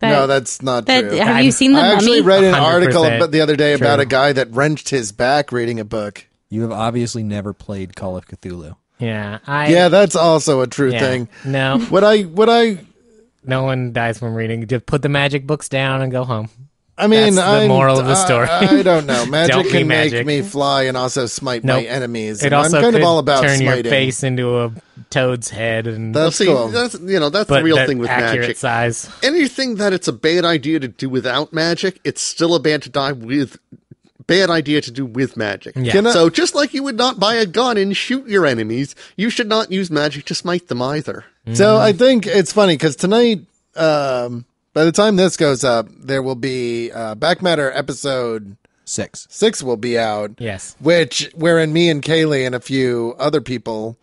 No, that's not true. Have you seen The I actually Mummy? read an article 100% the other day about true. a guy that wrenched his back reading a book. You have obviously never played Call of Cthulhu. Yeah. Yeah, that's also a true thing. No. What I No one dies from reading. Just put the magic books down and go home. I mean, That's the moral of the story. I don't know. Magic Don't be can magic. make me fly and also smite my enemies. It And also I'm kind could of all about turn smiting. your face into a toad's head, and That's cool. That's the but real that thing with accurate magic. size. Anything that it's a bad idea to do without magic, it's still a bad idea to do with magic. Yeah. So just like you would not buy a gun and shoot your enemies, you should not use magic to smite them either. So I think it's funny because tonight, by the time this goes up, there will be Back Matter episode 6 will be out. Yes. Wherein me and Kaylee and a few other people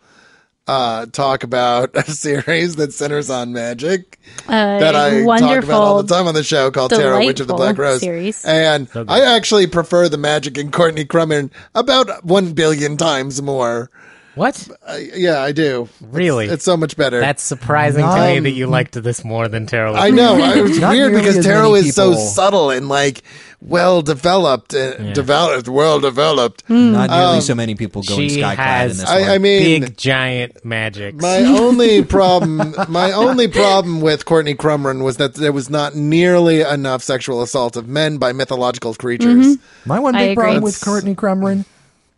talk about a series that centers on magic that I talk about all the time on the show called Tarot, Witch of the Black Rose. Series. And I actually prefer the magic in Courtney Crumrin about 1 billion times more. What? Yeah, I do. Really? It's so much better. That's surprising to me that you liked this more than Tarot. I know. It was Not weird nearly because as tarot many is so people- subtle and like well developed, well developed. Not nearly so many people going She skyclad in has- this one. I mean, Big giant magic. my only problem with Courtney Crumrin was that there was not nearly enough sexual assault of men by mythological creatures. My one I big problem agree. with Courtney Crumrin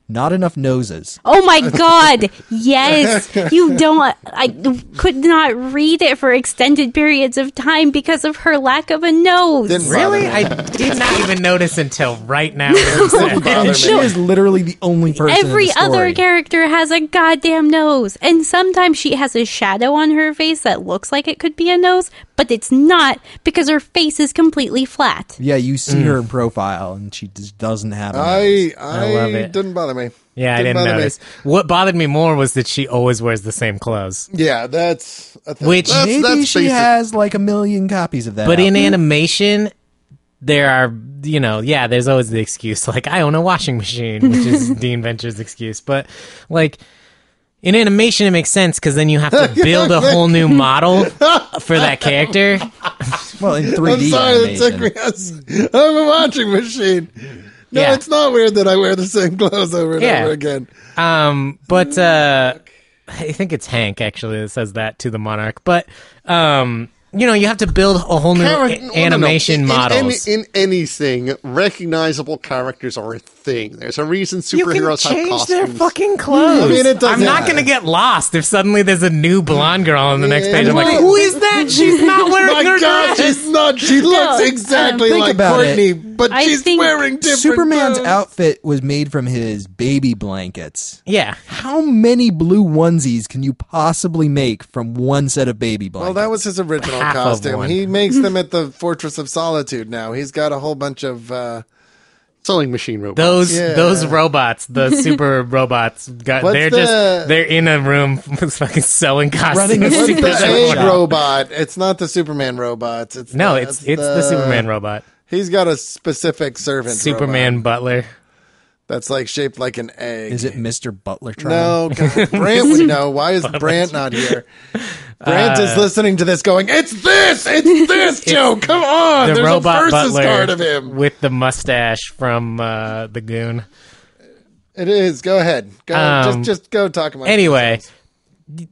Not enough noses. Oh my god, yes. You don't... I could not read it for extended periods of time because of her lack of a nose. Really? I did not even notice until right now. And she is literally the only person Every in the story. other character has a goddamn nose. And sometimes she has a shadow on her face that looks like it could be a nose, but it's not because her face is completely flat. Yeah, you see her in profile, and she just doesn't have a nose. I love it. Didn't bother me. Yeah, I didn't notice. What bothered me more was that she always wears the same clothes. Yeah, that's a thing. Which, Maybe she basic. has like 1 million copies of that. but out in there. animation, there are, there's always the excuse, like, I own a washing machine, which is Dean Venture's excuse. But, like, in animation, it makes sense, because then you have to build a whole new model for that character. Well, in 3D I'm sorry animation. that took me. I'm a washing machine. No, Yeah. it's not weird that I wear the same clothes over and over again. But I think it's Hank, actually, that says that to the Monarch. But, you have to build a whole new animation models. In anything, recognizable characters are a thing. There's a reason superheroes have change costumes. their fucking clothes. I mean, it doesn't I'm not matter. going to get lost if suddenly there's a new blonde girl on the next Yeah, page. I'm like, right. who is that? She's not wearing My her God, dress. she's not. She looks exactly think like about Courtney, it. but I she's think wearing different Superman's clothes. outfit was made from his baby blankets. Yeah. How many blue onesies can you possibly make from one set of baby blankets? Well, that was his original Half of costume. one. He makes them at the Fortress of Solitude now. He's got a whole bunch of... Sewing machine robots. Those robots, the super robots, they're in a room with fucking sewing Running a costumes. super the Superman egg shop. robot. It's not the Superman robots. It's the Superman robot. He's got a specific servant Superman robot butler. that's like shaped like an egg. Is it Mr. Butler Tron? No, God, Brant would know. Why is Brant not here? Brant is listening to this going, it's this, Joe, come on. The There's robot a versus butler card of him. with the mustache from the Goon. It is. Go ahead. Go, just go talk about Anyway,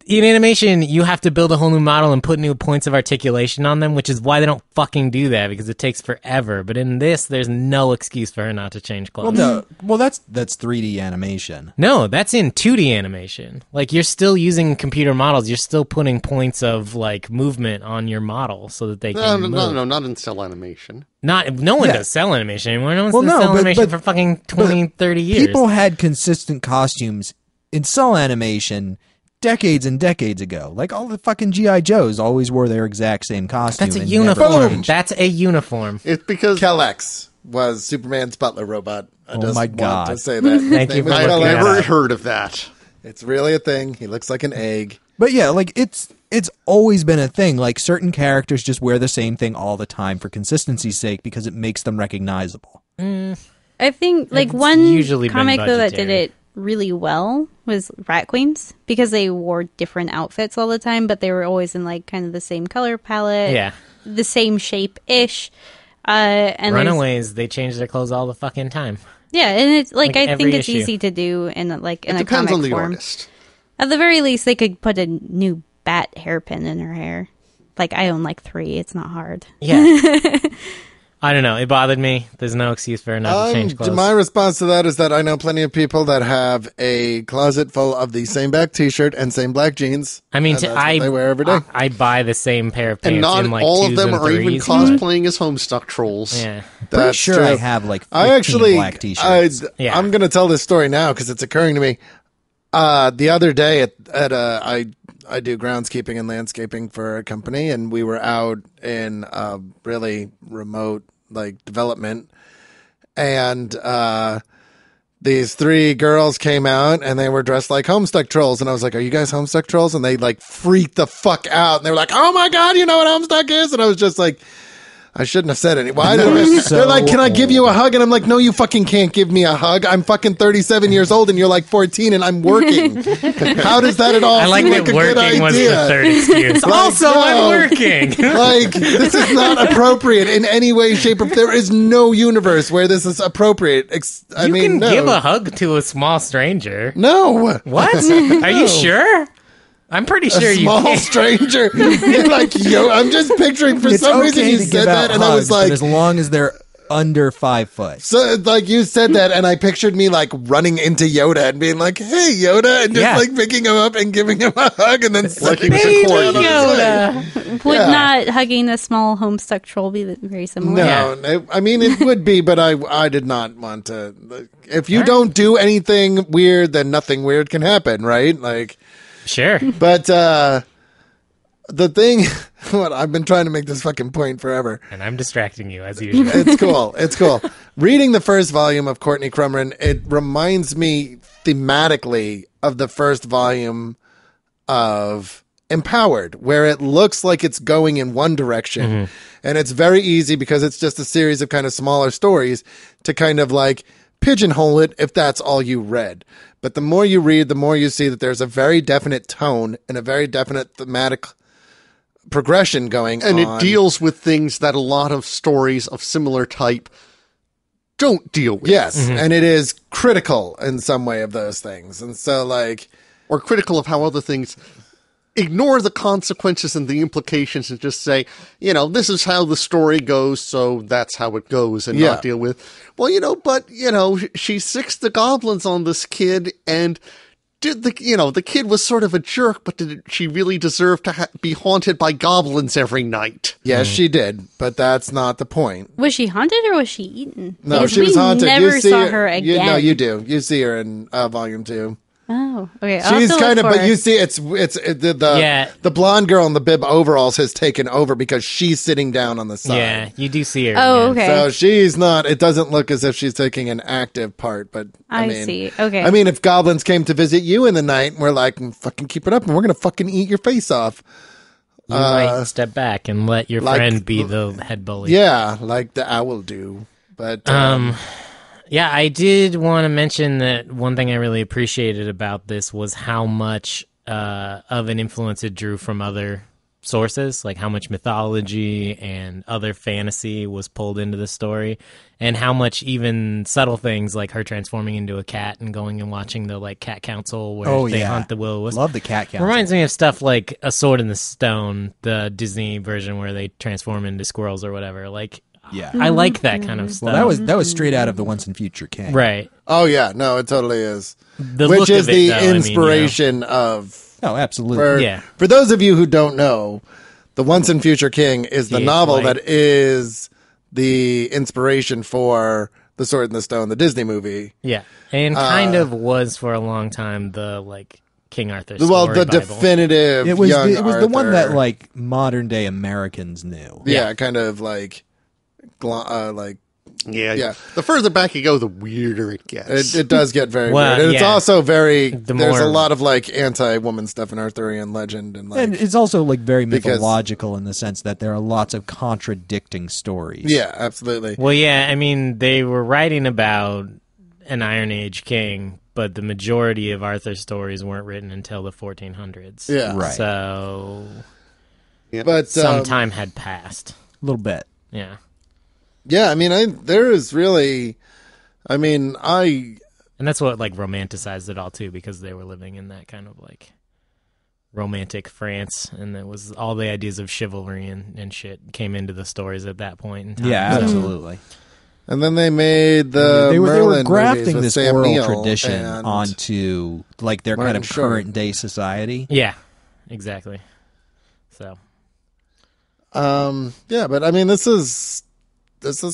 in animation, you have to build a whole new model and put new points of articulation on them, which is why they don't fucking do that, because it takes forever. But in this, there's no excuse for her not to change clothes. Well, no. Well, that's 3D animation. No, that's in 2D animation. Like, you're still using computer models. You're still putting points of, like, movement on your model so that they can move. No, not in cell animation. No one does cell animation anymore. No one's Well, done no, cell but- animation but- for fucking 20, 30 years. People had consistent costumes in cell animation decades and decades ago. Like all the fucking G.I. Joes always wore their exact same costume. That's a and never uniform. changed. That's a uniform. It's because Kellex was Superman's butler robot. I just my want God. to say that. His Thank you name for was I've looking Kellex. that never up. heard of that. It's really a thing. He looks like an egg. But yeah, like it's always been a thing. Like certain characters just wear the same thing all the time for consistency's sake because it makes them recognizable. I think like It's one usually been comic though that did budgetary. it really well was Rat Queens, because they wore different outfits all the time, but they were always in like kind of the same color palette, Yeah. the same shape ish. And there's- Runaways, they change their clothes all the fucking time. yeah, and it's like I every think it's issue. easy to do in a It a depends comic on the form. artist. At the very least, they could put a new bat hairpin in her hair. Like I own like 3. It's not hard. Yeah. I don't know. It bothered me. There's no excuse for her not to change clothes. My response to that is that I know plenty of people that have a closet full of the same black T-shirt and same black jeans. I mean, and that's what they wear every day. I buy the same pair of pants And not in like all of twos them and are even threes, cosplaying as Homestuck trolls. but- Yeah. Pretty That's sure true. I have like 15 I actually, black t-shirts. Yeah. I'm going to tell this story now because it's occurring to me. The other day I do groundskeeping and landscaping for a company, and we were out in a really remote like development, and these 3 girls came out and they were dressed like Homestuck trolls, and I was like, "Are you guys Homestuck trolls?" And they like freaked the fuck out, and they were like, "Oh my God, you know what Homestuck is?" And I was just like, I shouldn't have said anything. Why they're like, "Can I give you a hug?" And I'm like, "No, you fucking can't give me a hug. I'm fucking 37 years old and you're like 14 and I'm working." How does that at all I like seem that like a good working was the idea? third excuse. Also, no. I'm working. Like, this is not appropriate in any way, shape, or there is no universe where this is appropriate. I You mean, can no. give a hug to a small stranger. No. What? Are you sure? I'm pretty sure A you small can. stranger. You're like, yo, I'm just picturing for It's some okay reason you to said give out that, and I hugs, was like, but as long as they're under 5 foot. So, like, you said that, and I pictured me, like, running into Yoda and being like, hey, Yoda, and just, like, picking him up and giving him a hug, and then Like Baby Courtney. Yoda. Would not hugging a small homestuck troll be very similar? No, I mean, it would be, but I did not want to. If you don't do anything weird, then nothing weird can happen, right? Like, Sure. but the thing, what I've been trying to make this fucking point forever. And I'm distracting you as usual. It's cool. It's cool. Reading the first volume of Courtney Crumrin, it reminds me thematically of the first volume of Empowered, where it looks like it's going in one direction. And it's very easy because it's just a series of kind of smaller stories to kind of like pigeonhole it if that's all you read. But the more you read, the more you see that there's a very definite tone and a very definite thematic progression going on. And it deals with things that a lot of stories of similar type don't deal with. Yes, and it is critical in some way of those things. And so, like... Or critical of how other things ignore the consequences and the implications and just say, you know, this is how the story goes, so that's how it goes, and not deal with, well, you know, but, you know, she sixed the goblins on this kid, and the kid was sort of a jerk, but did she really deserve to be haunted by goblins every night? Yes, she did, but that's not the point. Was she haunted or was she eaten? No, Because she was haunted. Never You see saw her again. No, you do. You see her in volume 2. Oh, okay. I'll She's have to kind of, look for but her. you see, the blonde girl in the bib overalls has taken over because she's sitting down on the side. Yeah, you do see her. Oh, again. okay. So she's not. It doesn't look as if she's taking an active part, but I mean, see. Okay. I mean, if goblins came to visit you in the night, and we're like, fucking keep it up, and we're gonna fucking eat your face off. You might step back and let your friend be the head bully. Yeah, like the owl do. But Yeah, I did want to mention that one thing I really appreciated about this was how much of an influence it drew from other sources, like how much mythology and other fantasy was pulled into the story, and how much even subtle things like her transforming into a cat and going and watching the like cat council where they hunt the will-o-wisp. Love the cat council. Reminds me of stuff like A Sword in the Stone, the Disney version where they transform into squirrels or whatever. Like, Yeah. I like that kind of stuff. Well, that was straight out of the Once and Future King. right. oh yeah, no, it totally is. The Which look is of it, the though, I mean, inspiration of. Oh, absolutely. For those of you who don't know, The Once and Future King is the T.H. novel White. that is the inspiration for The Sword in the Stone, the Disney movie. Yeah, and kind of was for a long time the like King Arthur story Well, the Bible. definitive It was young the one that Arthur. like modern day Americans knew. Yeah, kind of like Yeah. The further back you go, the weirder it gets. it does get very Well, weird. And it's yeah. also very there's a more- lot of like anti-woman stuff in Arthurian legend and like And it's also like very Because- mythological in the sense that there are lots of contradicting stories. yeah, absolutely. Well, yeah, I mean they were writing about an Iron Age king, but the majority of Arthur's stories weren't written until the 1400s. Yeah. Right. So But some time had passed. A little bit. Yeah. yeah, I mean there is really And that's what like romanticized it all too, because they were living in that kind of like romantic France, and it was all the ideas of chivalry and shit came into the stories at that point in time. Yeah, So- absolutely. and then they made the They were Merlin movies grafting with this Sam oral Neill tradition and- onto like their Martin kind of Short. current day society. Yeah, exactly. So yeah, but I mean this is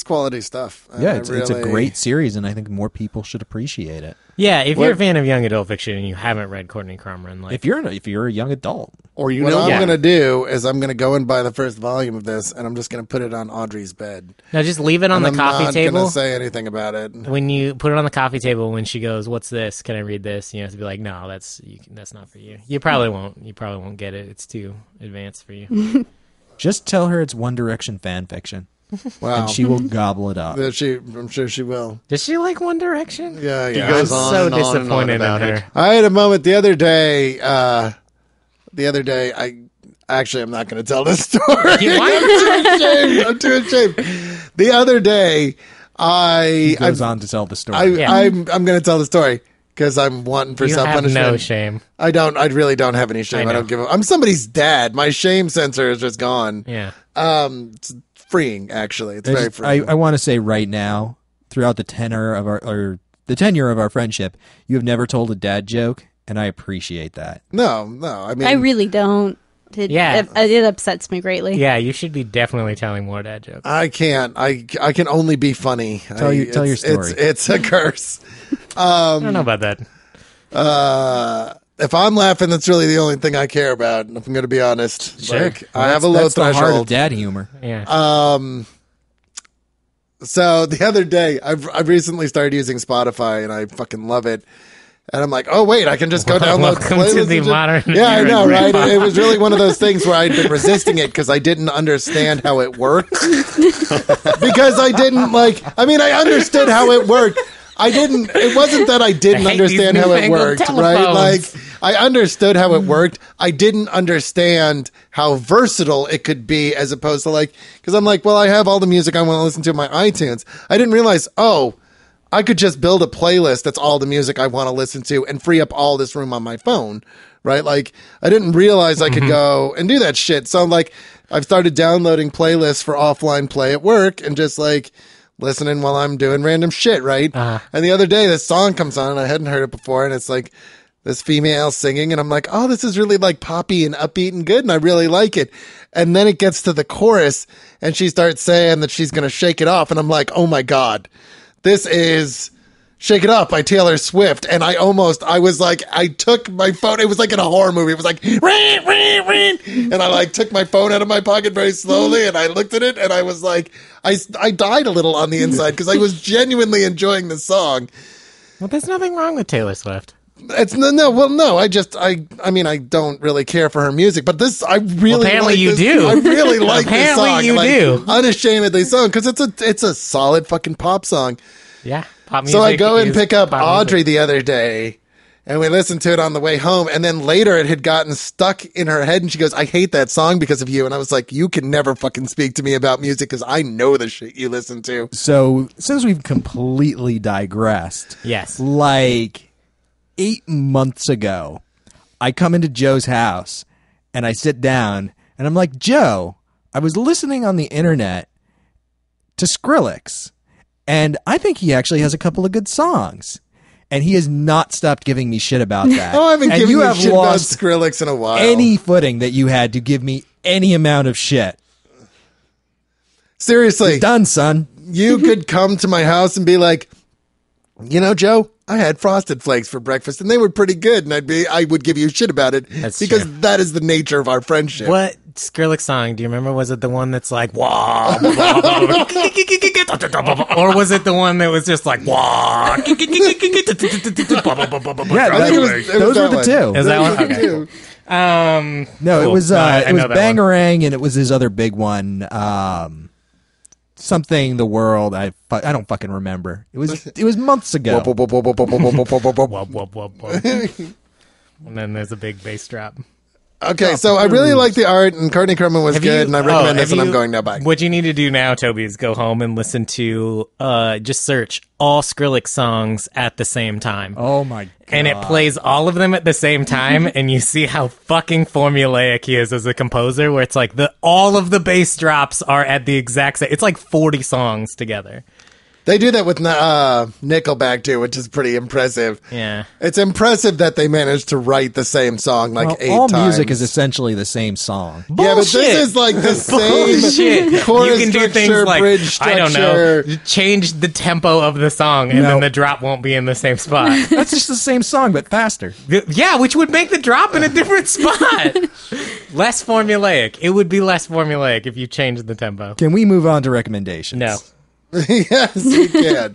quality stuff. Yeah, I it's a really- great series, and I think more people should appreciate it. yeah, if you're a fan of young adult fiction and you haven't read Courtney Crumrin, like If you're a young adult, or you What know, I'm Yeah. going to do is I'm going to go and buy the first volume of this, and I'm just going to put it on Audrey's bed. now just leave it on And the I'm coffee not table. going to say anything about it. When you put it on the coffee table, when she goes, "What's this? Can I read this?" You have to be like, "No, that's not for you." You probably won't. You probably won't get it. It's too advanced for you. just tell her it's One Direction fan fiction, Wow. and she will gobble it up. I'm sure she will. Does she like One Direction? Yeah, he yeah. goes I'm on so and on and on disappointed about in it. her. I had a moment the other day. I'm not going to tell this story. I'm too ashamed. The other day, He goes on to tell the story. Yeah. I'm going to tell the story because I'm wanting for You have self-punishment. no shame. I really don't have any shame. I I know. don't give a. I'm somebody's dad. My shame sensor is just gone. Yeah. freeing. Actually, it's very freeing. I want to say right now, throughout the tenure of our friendship, you have never told a dad joke, and I appreciate that. No. I mean, I really don't. It upsets me greatly. Yeah, you should be definitely telling more dad jokes. I can't. I can only be funny. Tell your story. It's a curse. I don't know about that. If I'm laughing, that's really the only thing I care about. If I'm going to be honest, Sure. I have a low that's the heart of threshold. dad humor. Yeah. So the other day, I've recently started using Spotify, and I fucking love it. And I'm like, oh wait, I can just go download Welcome playlists. to the modern. Yeah, I know, right? It was really one of those things where I'd been resisting it because I didn't understand how it worked. Because I didn't I understood how it worked. It wasn't that I didn't understand how it worked, right? Like, I understood how it worked. I didn't understand how versatile it could be as opposed to because I'm like, well, I have all the music I want to listen to in my iTunes. I didn't realize, I could just build a playlist that's all the music I want to listen to and free up all this room on my phone, right? Like, I didn't realize I could go and do that shit. So, I've started downloading playlists for offline play at work and just, listening while I'm doing random shit, right? And the other day, this song comes on, and I hadn't heard it before, and it's, this female singing, and I'm like, oh, this is really, poppy and upbeat and good, and I really like it. And then it gets to the chorus, and she starts saying that she's going to shake it off, and I'm like, oh, my God. This is Shake It Off by Taylor Swift. And I took my phone. It was like in a horror movie. It was like, ring, ring, ring. And I took my phone out of my pocket very slowly. And I looked at it and I was like, I died a little on the inside because I was genuinely enjoying the song. Well, there's nothing wrong with Taylor Swift. It's no. I don't really care for her music, but I really apparently like you this. do. I really like this song. Apparently you do. Unashamedly so, because it's a solid fucking pop song. Yeah, pop music. So I go and pick up Audrey music. the other day, and we listened to it on the way home, and then later it had gotten stuck in her head, and she goes, I hate that song because of you. And I was like, you can never fucking speak to me about music because I know the shit you listen to. So since we've completely digressed, Yes. 8 months ago, I come into Joe's house and I sit down and I'm like, Joe, I was listening on the internet to Skrillex and I think he actually has a couple of good songs. And he has not stopped giving me shit about that. I haven't given you shit about lost Skrillex in a while. any footing that you had to give me any amount of shit. Seriously. It's done, son. You could come to my house and be like, Joe, I had Frosted Flakes for breakfast and they were pretty good, and I would give you shit about it. That's because true. that is the nature of our friendship. What Skrillex song do you remember? Was it the one that's like wah, blah, blah, blah, blah, or was it the one that was just like wah? Yeah, those were the two. Is that one? Okay. No, Cool. it was No, I know that Bangarang, and it was his other big one. Something the world. I don't fucking remember. It was months ago. Wub, wub, wub, wub. And then there's a big bass drop. Okay, so I really like the art, and Courtney Crumrin was good, and I recommend this, and I'm going now back. What you need to do now, Toby, is go home and listen to, just search all Skrillex songs at the same time. Oh my god. And it plays all of them at the same time, and you see how fucking formulaic he is as a composer, where it's like all of the bass drops are at the exact same. It's like 40 songs together. They do that with Nickelback too, which is pretty impressive. Yeah. It's impressive that they managed to write the same song 8 times. All music is essentially the same song. Yeah, but this is like the same chorus You can do structure, things like, bridge structure. I don't know, change the tempo of the song, and then the drop won't be in the same spot. That's just the same song, but faster. Yeah, which would make the drop in a different spot. Less formulaic. It would be less formulaic if you changed the tempo. Can we move on to recommendations? No. Yes, we can.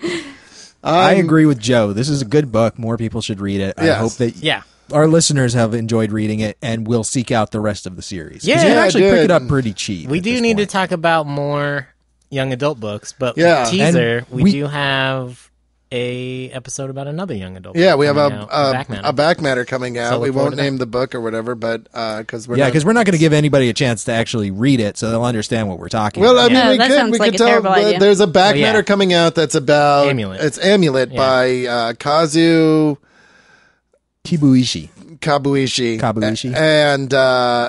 I agree with Joe. This is a good book. More people should read it. I Yes. hope that Yeah. our listeners have enjoyed reading it and will seek out the rest of the series. 'Cause Yeah, you can actually pick dude. it up pretty cheap. We at do this need to point. talk about more young adult books, but Yeah. teaser, And we we- do have a episode about another young adult Yeah, book we have coming out, Back Matter. a back matter coming out. So We look forward won't to name the book or whatever, but because we're because we're not going to give anybody a chance to actually read it, so they'll understand what we're talking Well, I about. mean, Yeah, we that could sounds like a tell. terrible idea. There's a back Oh, yeah. matter coming out that's about Amulet. It's Amulet Yeah. by Kazu. Kibuishi. Kabuishi. And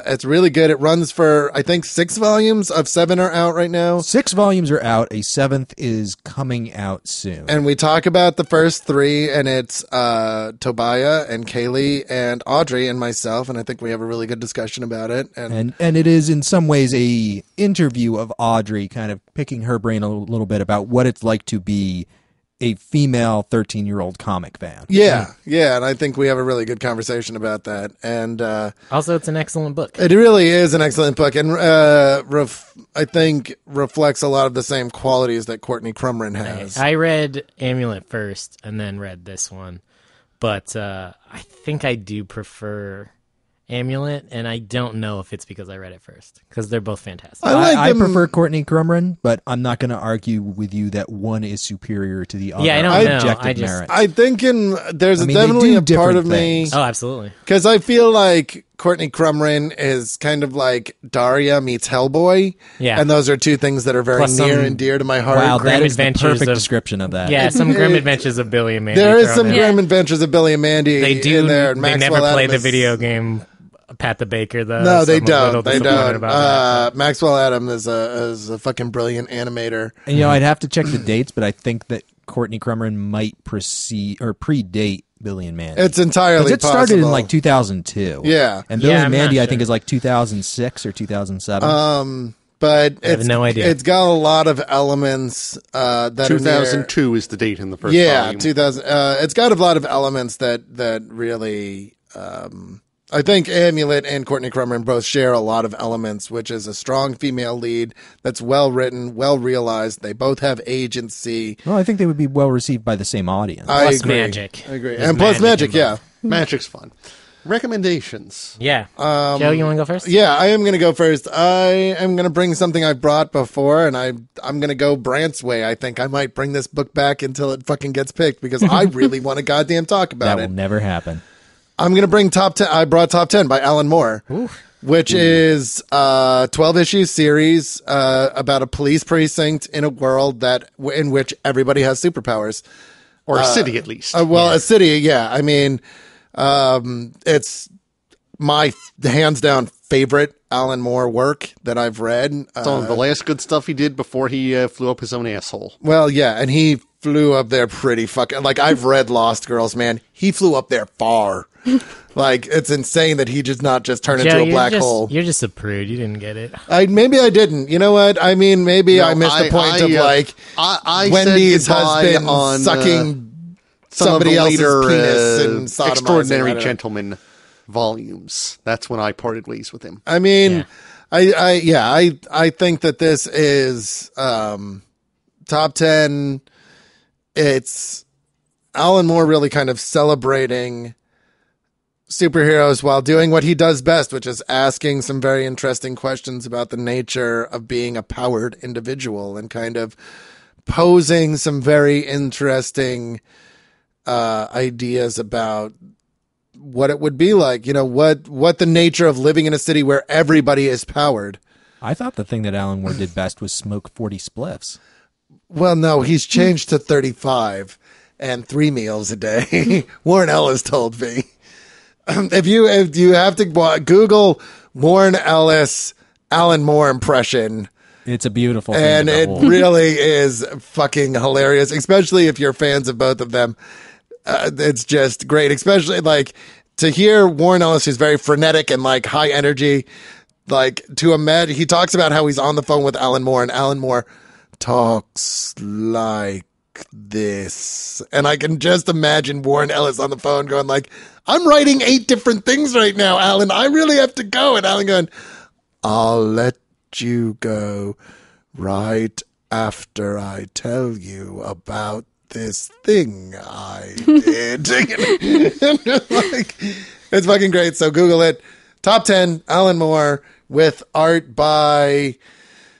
it's really good. It runs for, I think, 6 volumes of 7 are out right now. 6 volumes are out. A 7th is coming out soon. And we talk about the first 3, and it's Tobiah and Kaylee and Audrey and myself, and I think we have a really good discussion about it. And it is in some ways a interview of Audrey, kind of picking her brain a little bit about what it's like to be a female 13-year-old comic fan. Yeah, and I think we have a really good conversation about that. And also, it's an excellent book. It really is an excellent book, and I think reflects a lot of the same qualities that Courtney Crumrin has. I read Amulet first, and then read this one, but I think I do prefer Amulet, and I don't know if it's because I read it first, because they're both fantastic. I prefer Courtney Crumrin, but I'm not going to argue with you that one is superior to the other. Yeah, I don't know. Merits. I think there's definitely a part of things. me. Oh, absolutely. Because I feel like Courtney Crumrin is kind of like Daria meets Hellboy. Yeah. And those are two things that are very near and dear to my heart. Wow, that is the Adventures perfect of- description of that. Yeah, some Grim Adventures of Billy and Mandy. There is thrown some in. Grim Adventures of Billy and Mandy They do. in there. And They Maxwell never play Adam the is- video game Pat the Baker, though. No, they so I'm a little don't. They disappointed don't. about that. Maxwell Adam is a fucking brilliant animator. And I'd have to check the dates, but I think that Courtney Crumrin might predate Billy and Mandy. It's entirely it started in possible. like 2002. Yeah. And Billy Yeah, and I'm Mandy, not I think, sure. is like 2006 or 2007. But I have no idea. It's got a lot of elements that 2002 is the date in the first Yeah, volume. 2000. It's got a lot of elements that really. I think Amulet and Courtney Crumrin both share a lot of elements, which is a strong female lead that's well written, well realized. They both have agency. Well, I think they would be well received by the same audience. I Plus agree. magic. I agree. There's And plus magic, yeah. involved. Magic's fun. Recommendations. Yeah. Joe, you want to go first? Yeah, I am going to go first. I am going to bring something I've brought before, and I'm going to go Brant's way. I think I might bring this book back until it fucking gets picked, because I really want to goddamn talk about that it. will never happen. I'm going to bring Top 10. I brought Top 10 by Alan Moore, which is a 12-issue series about a police precinct in a world in which everybody has superpowers. Or a city, at least. A city, yeah. I mean, it's my hands-down favorite Alan Moore work that I've read. Some of the last good stuff he did before he flew up his own asshole. Well, yeah, and he flew up there pretty fucking... Like, I've read Lost Girls, man. He flew up there far. Like, it's insane that he just not just turned Joe, into a black hole. You're just a prude. You didn't get it. Maybe I didn't. You know what? I mean, maybe I missed the point of, like, I Wendy's said goodbye husband on, sucking some somebody of the else's later, penis and sodomizing. Extraordinary I don't know. Gentleman volumes. That's when I parted ways with him. I mean, Yeah. I think that this is top 10. It's Alan Moore really kind of celebrating superheroes while doing what he does best, which is asking some very interesting questions about the nature of being a powered individual and kind of posing some very interesting ideas about what it would be like, what the nature of living in a city where everybody is powered. I thought the thing that Alan Moore did best was smoke 40 spliffs. Well, no, he's changed to 35 and 3 meals a day. Warren Ellis told me. If you have to Google Warren Ellis Alan Moore impression, It's a beautiful thing. and to it behold. really is fucking hilarious, especially if you're fans of both of them. It's just great, especially like to hear Warren Ellis, who's very frenetic and like high energy, like to imagine he talks about how he's on the phone with Alan Moore, and Alan Moore talks like this, and I can just imagine Warren Ellis on the phone going like, I'm writing 8 different things right now, Alan, I really have to go. And Alan going, I'll let you go right after I tell you about this thing I did. Like, it's fucking great. So Google it. Top 10 Alan Moore with art by,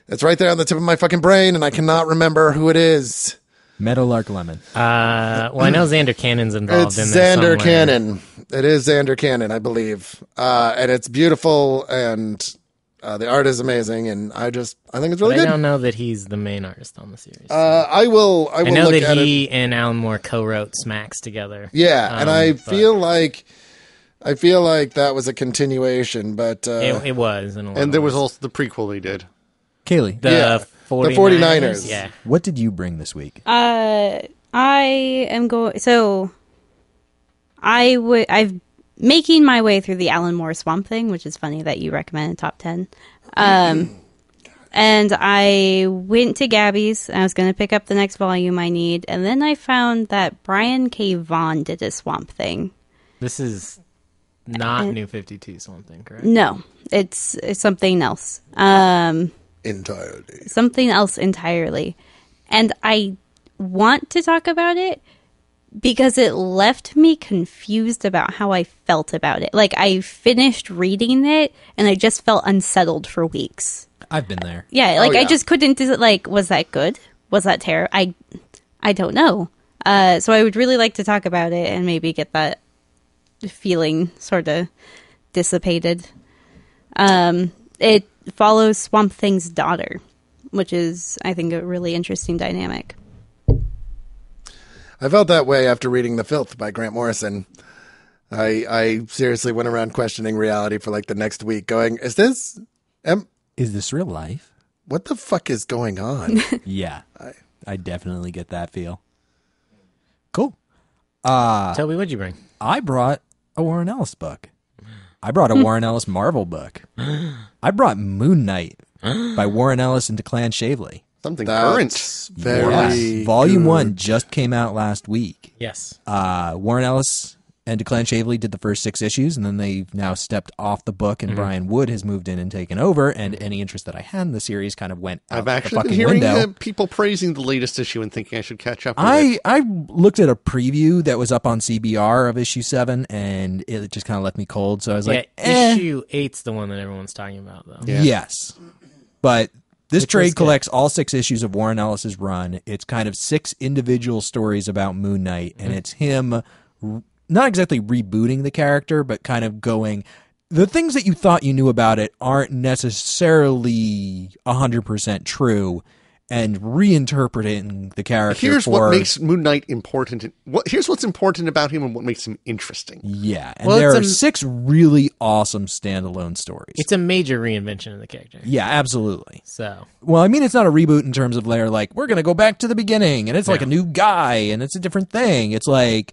it's right there on the tip of my fucking brain, and I cannot remember who it is. Meadowlark Lemon. Well, I know Xander Cannon's involved It's in this Xander somewhere. Cannon. It is Xander Cannon, I believe. And it's beautiful, and The art is amazing, and I think it's really But good. I don't know that he's the main artist on the series. I will I know look that at he it. and Alan Moore co-wrote Smacks together. Yeah, and I but feel like that was a continuation, but it was. In a lot And there of was ways. also the prequel they did. Kaylee, the 49ers. Yeah. what did you bring this week? I am going. So, I've making my way through the Alan Moore Swamp Thing, which is funny that you recommended top 10. And I went to Gabby's. And I was going to pick up the next volume I need, and then I found that Brian K. Vaughan did a Swamp Thing. This is not New 52 something, correct? No, it's something else. entirely. Something else entirely. And I want to talk about it because it left me confused about how I felt about it. Like, I finished reading it and I just felt unsettled for weeks. I've been there. Yeah, like, yeah. I just couldn't, like, was that good? Was that terrible? I don't know. So I would really like to talk about it and maybe get that feeling sort of dissipated. It follows Swamp Thing's daughter, which is, I think, a really interesting dynamic. I felt that way after reading The Filth by Grant Morrison. I seriously went around questioning reality for like the next week, going, "Is this real life?" what the fuck is going on?" Yeah, I definitely get that feel. Cool. Toby, what'd you bring? I brought a Warren Ellis book. I brought a Warren Ellis Marvel book. I brought Moon Knight by Warren Ellis and Declan Shavely. Something That's current. very Volume good. 1 just came out last week. Yes. Warren Ellis and Declan Shavely did the first 6 issues, and then they've now stepped off the book, and Brian Wood has moved in and taken over, and any interest that I had in the series kind of went out I've the actually been fucking hearing window. people praising the latest issue and thinking I should catch up with it. I looked at a preview that was up on CBR of issue 7, and it just kind of left me cold, so I was like, issue 8's the one that everyone's talking about, though. Yeah. Yes. But this Which was trade good. collects all 6 issues of Warren Ellis's run. It's kind of 6 individual stories about Moon Knight, and it's him not exactly rebooting the character, but kind of going, the things that you thought you knew about it aren't necessarily 100% true, and reinterpreting the character. Here's what makes Moon Knight important. Here's what's important about him and what makes him interesting. Yeah, and Well, there it's are 6 really awesome standalone stories. It's a major reinvention of the character. Yeah, absolutely. So, Well, I mean, it's not a reboot in terms of they're like, we're going to go back to the beginning, and it's like a new guy, and it's a different thing. It's like,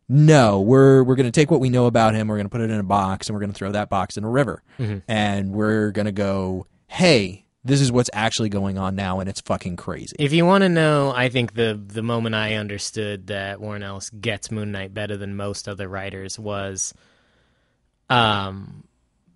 no, we're going to take what we know about him, we're going to put it in a box, and we're going to throw that box in a river. And we're going to go, hey, this is what's actually going on now, and it's fucking crazy. if you want to know, I think the moment I understood that Warren Ellis gets Moon Knight better than most other writers was, Moon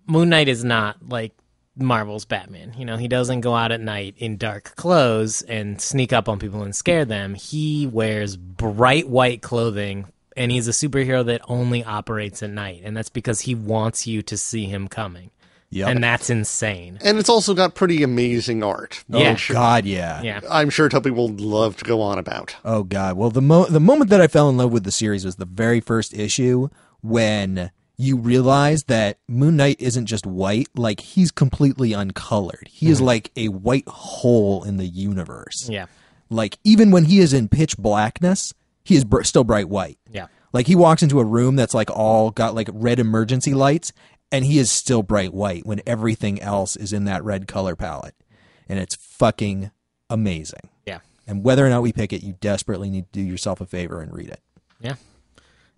Knight is not like Marvel's Batman. You know, he doesn't go out at night in dark clothes and sneak up on people and scare them. He wears bright white clothing, and he's a superhero that only operates at night, and that's because he wants you to see him coming. Yep. And that's insane. And it's also got pretty amazing art. Yeah. Oh, God, yeah. Yeah. I'm sure Toby will love to go on about. Oh, God. Well, the moment that I fell in love with the series was the very first issue when you realize that Moon Knight isn't just white, like, he's completely uncolored. He is like a white hole in the universe. Yeah. Like, even when he is in pitch blackness, he is still bright white. Yeah. Like, he walks into a room that's like all got like red emergency lights, and he is still bright white when everything else is in that red color palette. And it's fucking amazing. Yeah. And whether or not we pick it, you desperately need to do yourself a favor and read it. Yeah.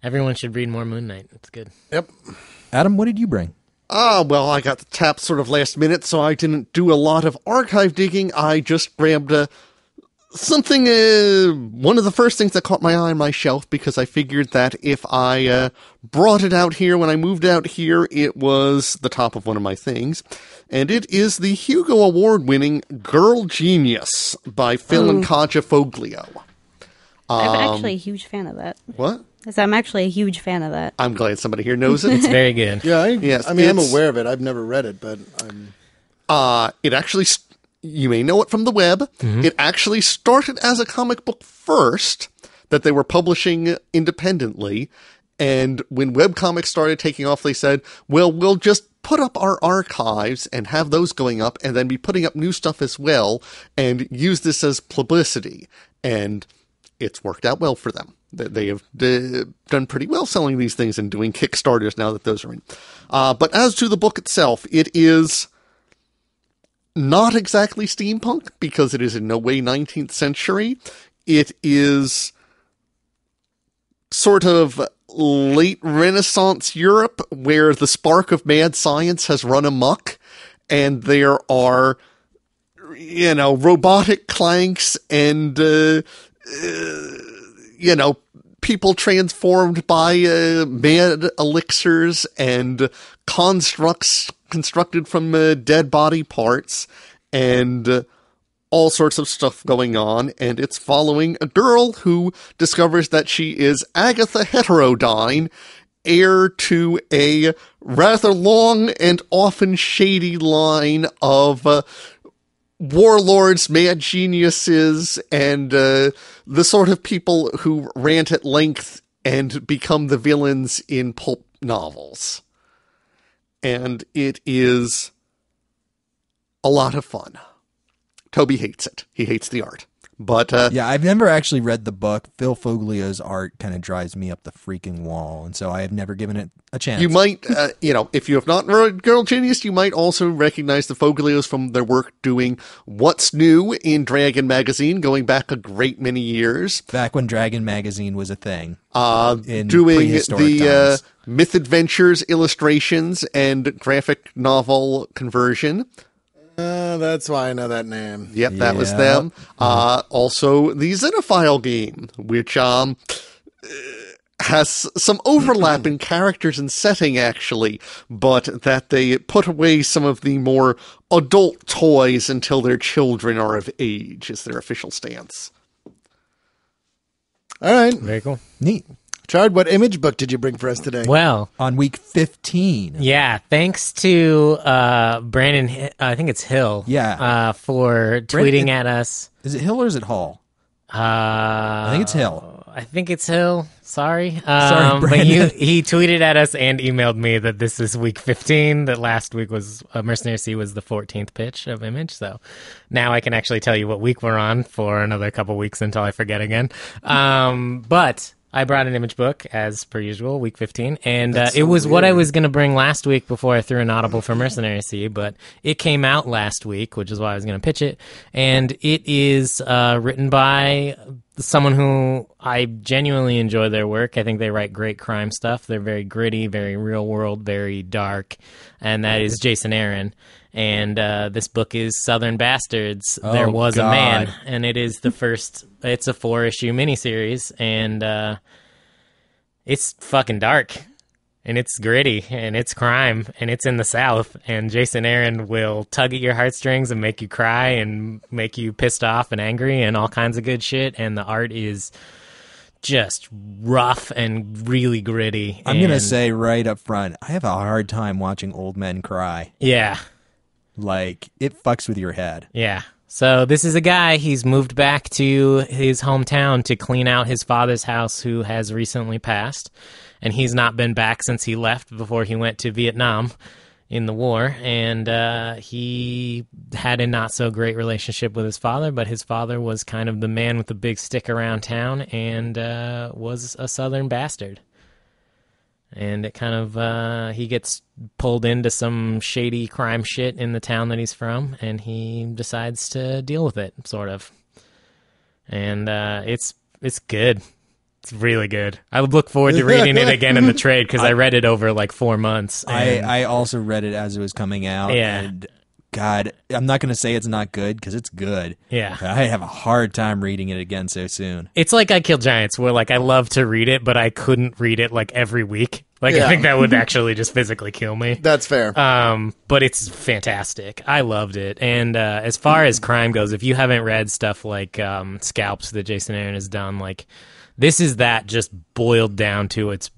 Everyone should read more Moon Knight. It's good. Yep. Adam, what did you bring? Well, I got the tap sort of last minute, so I didn't do a lot of archive digging. I just grabbed something, one of the first things that caught my eye on my shelf, because I figured that if I brought it out here when I moved out here, it was the top of one of my things. And it is the Hugo Award-winning Girl Genius by Phil and Katja Foglio. I'm actually a huge fan of that. What? I'm actually a huge fan of that. I'm glad somebody here knows it. It's very good. Yeah, Yes, I'm it's- aware of it. I've never read it, but I'm... It actually, you may know it from the web. It actually started as a comic book first that they were publishing independently. And when webcomics started taking off, they said, well, we'll just put up our archives and have those going up and then be putting up new stuff as well and use this as publicity. And it's worked out well for them. They have done pretty well selling these things and doing Kickstarters now that those are in. But as to the book itself, it is not exactly steampunk because it is in no way 19th century. It is sort of late Renaissance Europe where the spark of mad science has run amok and there are, robotic clanks and, people transformed by mad elixirs and constructs constructed from dead body parts and all sorts of stuff going on. And it's following a girl who discovers that she is Agatha Heterodyne, heir to a rather long and often shady line of warlords, mad geniuses, and the sort of people who rant at length and become the villains in pulp novels. And it is a lot of fun. Toby hates it. He hates the art. But yeah, I've never actually read the book. Phil Foglio's art kind of drives me up the freaking wall, and so I have never given it a chance. You might, if you have not read Girl Genius, you might also recognize the Foglios from their work doing What's New in Dragon Magazine, going back a great many years. Back when Dragon Magazine was a thing. Doing the Myth Adventures illustrations and graphic novel conversion. That's why I know that name. Yep, that was them. Also, the Xenophile game, which has some overlap in characters and setting, actually, but that they put away some of the more adult toys until their children are of age, is their official stance. All right. Very cool. Neat. Chard, what image book did you bring for us today? Well, on week 15. Yeah, thanks to Brandon, I think it's Hill. Yeah. For tweeting at us. Is it Hill or is it Hall? I think it's Hill. I think it's Hill. Sorry. Sorry, but Brandon. he tweeted at us and emailed me that this is week 15, that last week was Mercenary Sea was the 14th pitch of Image. So now I can actually tell you what week we're on for another couple weeks until I forget again. But I brought an image book, as per usual, week 15, and it was what I was going to bring last week before I threw an audible for Mercenary Sea, but it came out last week, which is why I was going to pitch it, and it is written by someone who I genuinely enjoy their work. I think they write great crime stuff. They're very gritty, very real-world, very dark, and that is Jason Aaron. And this book is Southern Bastards. There Was a Man, and it is it's a 4-issue miniseries, and it's fucking dark, and it's gritty, and it's crime, and it's in the South, and Jason Aaron will tug at your heartstrings and make you cry and make you pissed off and angry and all kinds of good shit, and the art is just rough and really gritty. I'm going to say right up front, I have a hard time watching old men cry. Yeah. Like, it fucks with your head. Yeah. So this is a guy, he's moved back to his hometown to clean out his father's house who has recently passed. And he's not been back since he left before he went to Vietnam in the war. And he had a not so great relationship with his father, but his father was kind of the man with the big stick around town and was a Southern bastard. And it kind of, he gets pulled into some shady crime shit in the town that he's from, and he decides to deal with it, sort of. And it's good. It's really good. I look forward to reading it again in the trade, because I read it over like 4 months. I also read it as it was coming out. Yeah. And God, I'm not going to say it's not good, because it's good. Yeah. But I have a hard time reading it again so soon. It's like I Kill Giants, where like I love to read it, but I couldn't read it like every week. Like, I think that would actually just physically kill me. That's fair. But it's fantastic. I loved it. And as far as crime goes, if you haven't read stuff like Scalps that Jason Aaron has done, like this is that just boiled down to its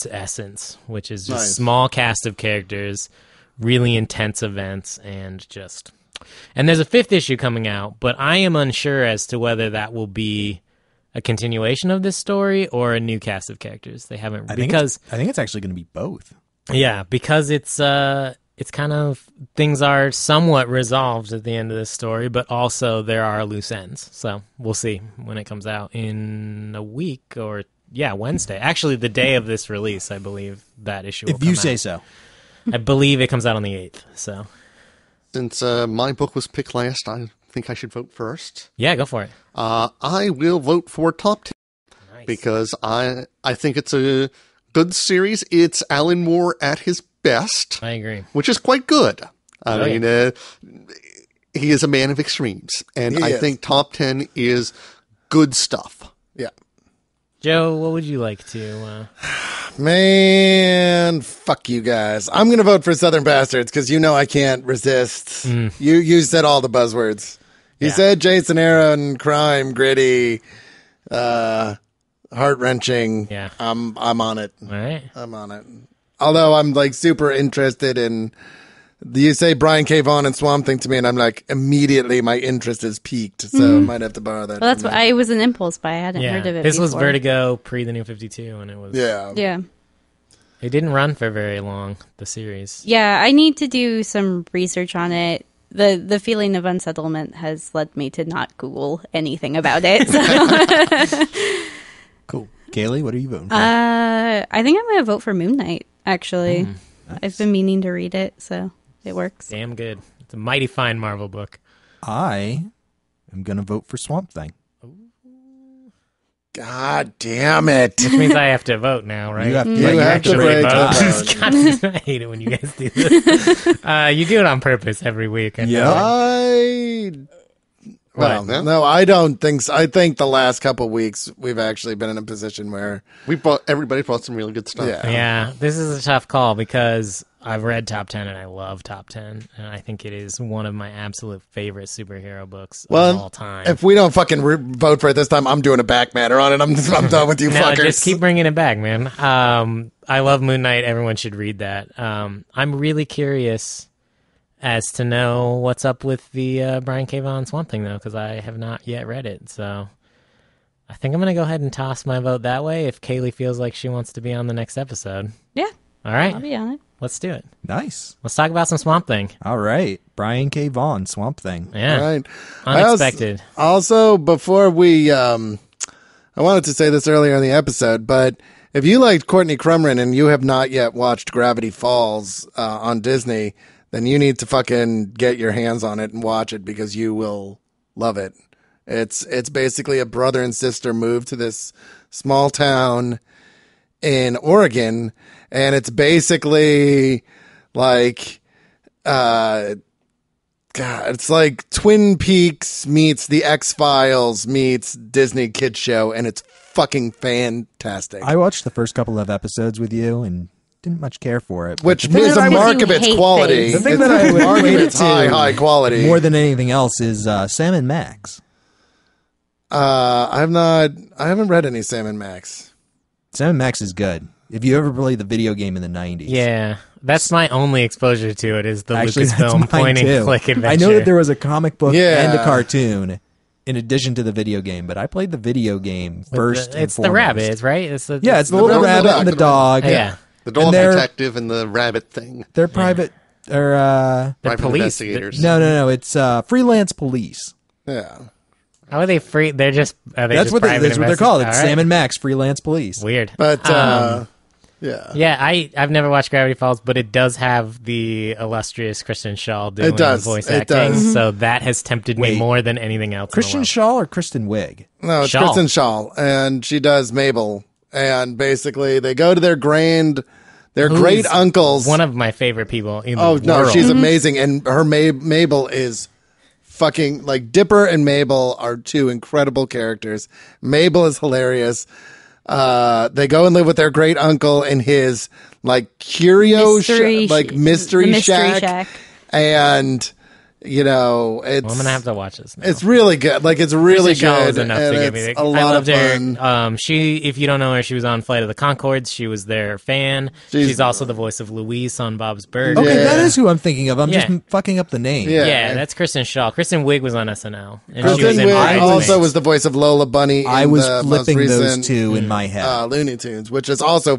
essence, which is just small cast of characters, really intense events, and just... And there's a 5th issue coming out, but I am unsure as to whether that will be a continuation of this story or a new cast of characters. They haven't... I think it's actually going to be both. Yeah, because it's it's kind of, things are somewhat resolved at the end of this story, but also there are loose ends. So we'll see when it comes out in a week or, Wednesday. Actually, the day of this release, I believe that issue will If you come say out. so. I believe it comes out on the 8th, so. Since my book was picked last, I think I should vote first. Yeah, go for it. I will vote for Top 10 Nice. because I think it's a good series. It's Alan Moore at his best, I agree. which is quite good. I Oh, mean, he is a man of extremes, and He I is. think Top 10 is good stuff. Yeah. Joe, what would you like to... Man, fuck you guys. I'm going to vote for Southern Bastards because I can't resist. You said all the buzzwords. You Yeah. said Jason Aaron, crime, gritty, heart-wrenching. Yeah. I'm on it. All right. I'm on it. Although I'm like super interested in, you say Brian K. Vaughan and Swamp Thing to me, and I'm like, immediately my interest is peaked. So I might have to borrow that. Well, that's from what you. it was an impulse buy. I hadn't Yeah, heard of it this was before. Vertigo pre the New 52, and it was... Yeah. Yeah. It didn't run for very long, the series. Yeah, I need to do some research on it. The feeling of unsettlement has led me to not Google anything about it. So. Cool. Kaylee, what are you voting for? I think I'm going to vote for Moon Knight, actually. I've been meaning to read it, so it works. Damn good. It's a mighty fine Marvel book. I am going to vote for Swamp Thing. God damn it. Which means I have to vote now, right? You have to- You have to Actually break vote. the vote. God, I hate it when you guys do this. You do it on purpose every week. I know. Well, Right. no, I don't think so. I think the last couple weeks we've actually been in a position where, Everybody brought some really good stuff. Yeah. Yeah, this is a tough call because I've read Top 10 and I love Top 10. And I think it is one of my absolute favorite superhero books of all time. if we don't fucking vote for it this time, I'm doing a back matter on it. I'm done with you No, fuckers. just keep bringing it back, man. I love Moon Knight. Everyone should read that. I'm really curious as to know what's up with the Brian K. Vaughan Swamp Thing, though, because I have not yet read it. So I think I'm going to go ahead and toss my vote that way if Kaylee feels like she wants to be on the next episode. Yeah, All right, I'll be on it. let's do it. Nice. Let's talk about some Swamp Thing. All right. Brian K. Vaughan, Swamp Thing. Yeah, Right. unexpected. Also, before we, I wanted to say this earlier in the episode, but if you liked Courtney Crumrin and you have not yet watched Gravity Falls on Disney, then you need to fucking get your hands on it and watch it because you will love it. It's basically a brother and sister move to this small town in Oregon, and it's basically like, God, it's like Twin Peaks meets The X-Files meets Disney Kids Show, and it's fucking fantastic. I watched the first couple of episodes with you and didn't much care for it. Which The thing is that a I would- mark of its hate quality. things. The thing It's that I a would mark of rate its it to high quality. more than anything else is Sam and Max. I haven't read any Sam and Max. Sam and Max is good. If you ever played the video game in the 90s. Yeah, that's my only exposure to it is the Actually, that's Lucasfilm mine pointing too. click adventure. I know that there was a comic book Yeah. and a cartoon in addition to the video game, but I played the video game first. It's and the foremost. rabbits, right? It's the Yeah, it's the The little rabbit and the rabbit and the dog. dog. yeah. The dog And they're- detective and the rabbit thing. They're private or They're Private police. investigators. no, it's freelance police. Yeah. How are they free? They're just. Are they That's just what private that's what they're called. It's investigators? All Sam right. and Max freelance police. Weird. But, yeah. Yeah, I've never watched Gravity Falls, but it does have the illustrious Kristen Shaw doing does. voice It acting, does. so that has tempted me Wait. more than anything else. Kristen in the Shaw or Kristen Wiig? No, it's Shaw. Kristen Shaw, and she does Mabel. And basically, they go to their great Who's uncles. one of my favorite people in the Oh world. no, she's amazing, and her Mabel is fucking like Dipper and Mabel are two incredible characters. Mabel is hilarious. They go and live with their great uncle in his like curio Mystery mystery the shack, and you know it's Well, I'm gonna have to watch this now. it's really good. Like it's really Kristen Shaw good, was enough and to give me it's the, a lot I loved of her. fun. She, if you don't know her, she was on Flight of the Conchords. She was their fan. She's- She's also the voice of Louise on Bob's Burgers. Okay, Yeah. that is who I'm thinking of. I'm Yeah. just fucking up the name. Yeah. Yeah, that's Kristen Shaw. Kristen Wiig was on SNL, and she was Kristen in Wiig Bridesmaids. also was the voice of Lola Bunny. I in was the flipping most those recent, two in my head. Looney Tunes, which is also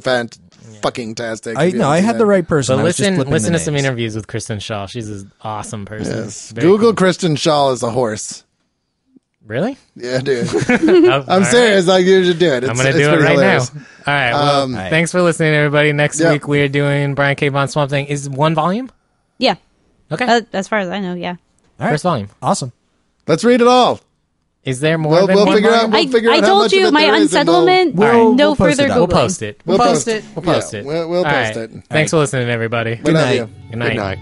fucking tastic. I had the right person. But I was just flipping listen the to some names. interviews with Kristen Shaw. She's an awesome person. Yes. Very Google cool. Kristen Shaw as a horse. Really? Yeah, dude. Oh, I'm serious. Like, you should do it. I'm going to do it right hilarious. now. All right. Well, thanks for listening, everybody. Next Yep. week, we are doing Brian K. Vaughan Swamp Thing. Is one volume? Yeah. Okay. As far as I know, yeah. All right. First volume. Awesome. Let's read it all. Is there more than We'll one figure out. volume? We'll figure out I how told much you of it my there is, and unsettlement. we'll No post further it up. Googling. We'll post it. We'll post it. We'll post it. We'll All post right. it. Thanks for listening, everybody. We love night. you. Good night. Good night.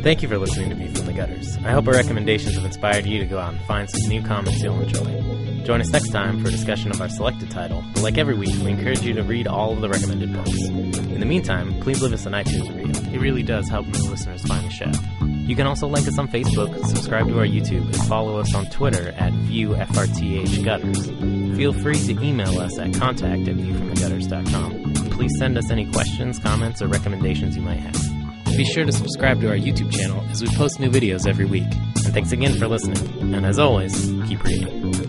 Thank you for listening to View from the Gutters. I hope our recommendations have inspired you to go out and find some new comics you'll enjoy. Join us next time for a discussion of our selected title, but like every week, we encourage you to read all of the recommended books. In the meantime, please leave us an iTunes review. It really does help new listeners find the show. You can also like us on Facebook, subscribe to our YouTube, and follow us on Twitter at ViewFRTHGutters. Feel free to email us at contact@viewfromthegutters.com. Please send us any questions, comments, or recommendations you might have. Be sure to subscribe to our YouTube channel as we post new videos every week. And thanks again for listening. And as always, keep reading.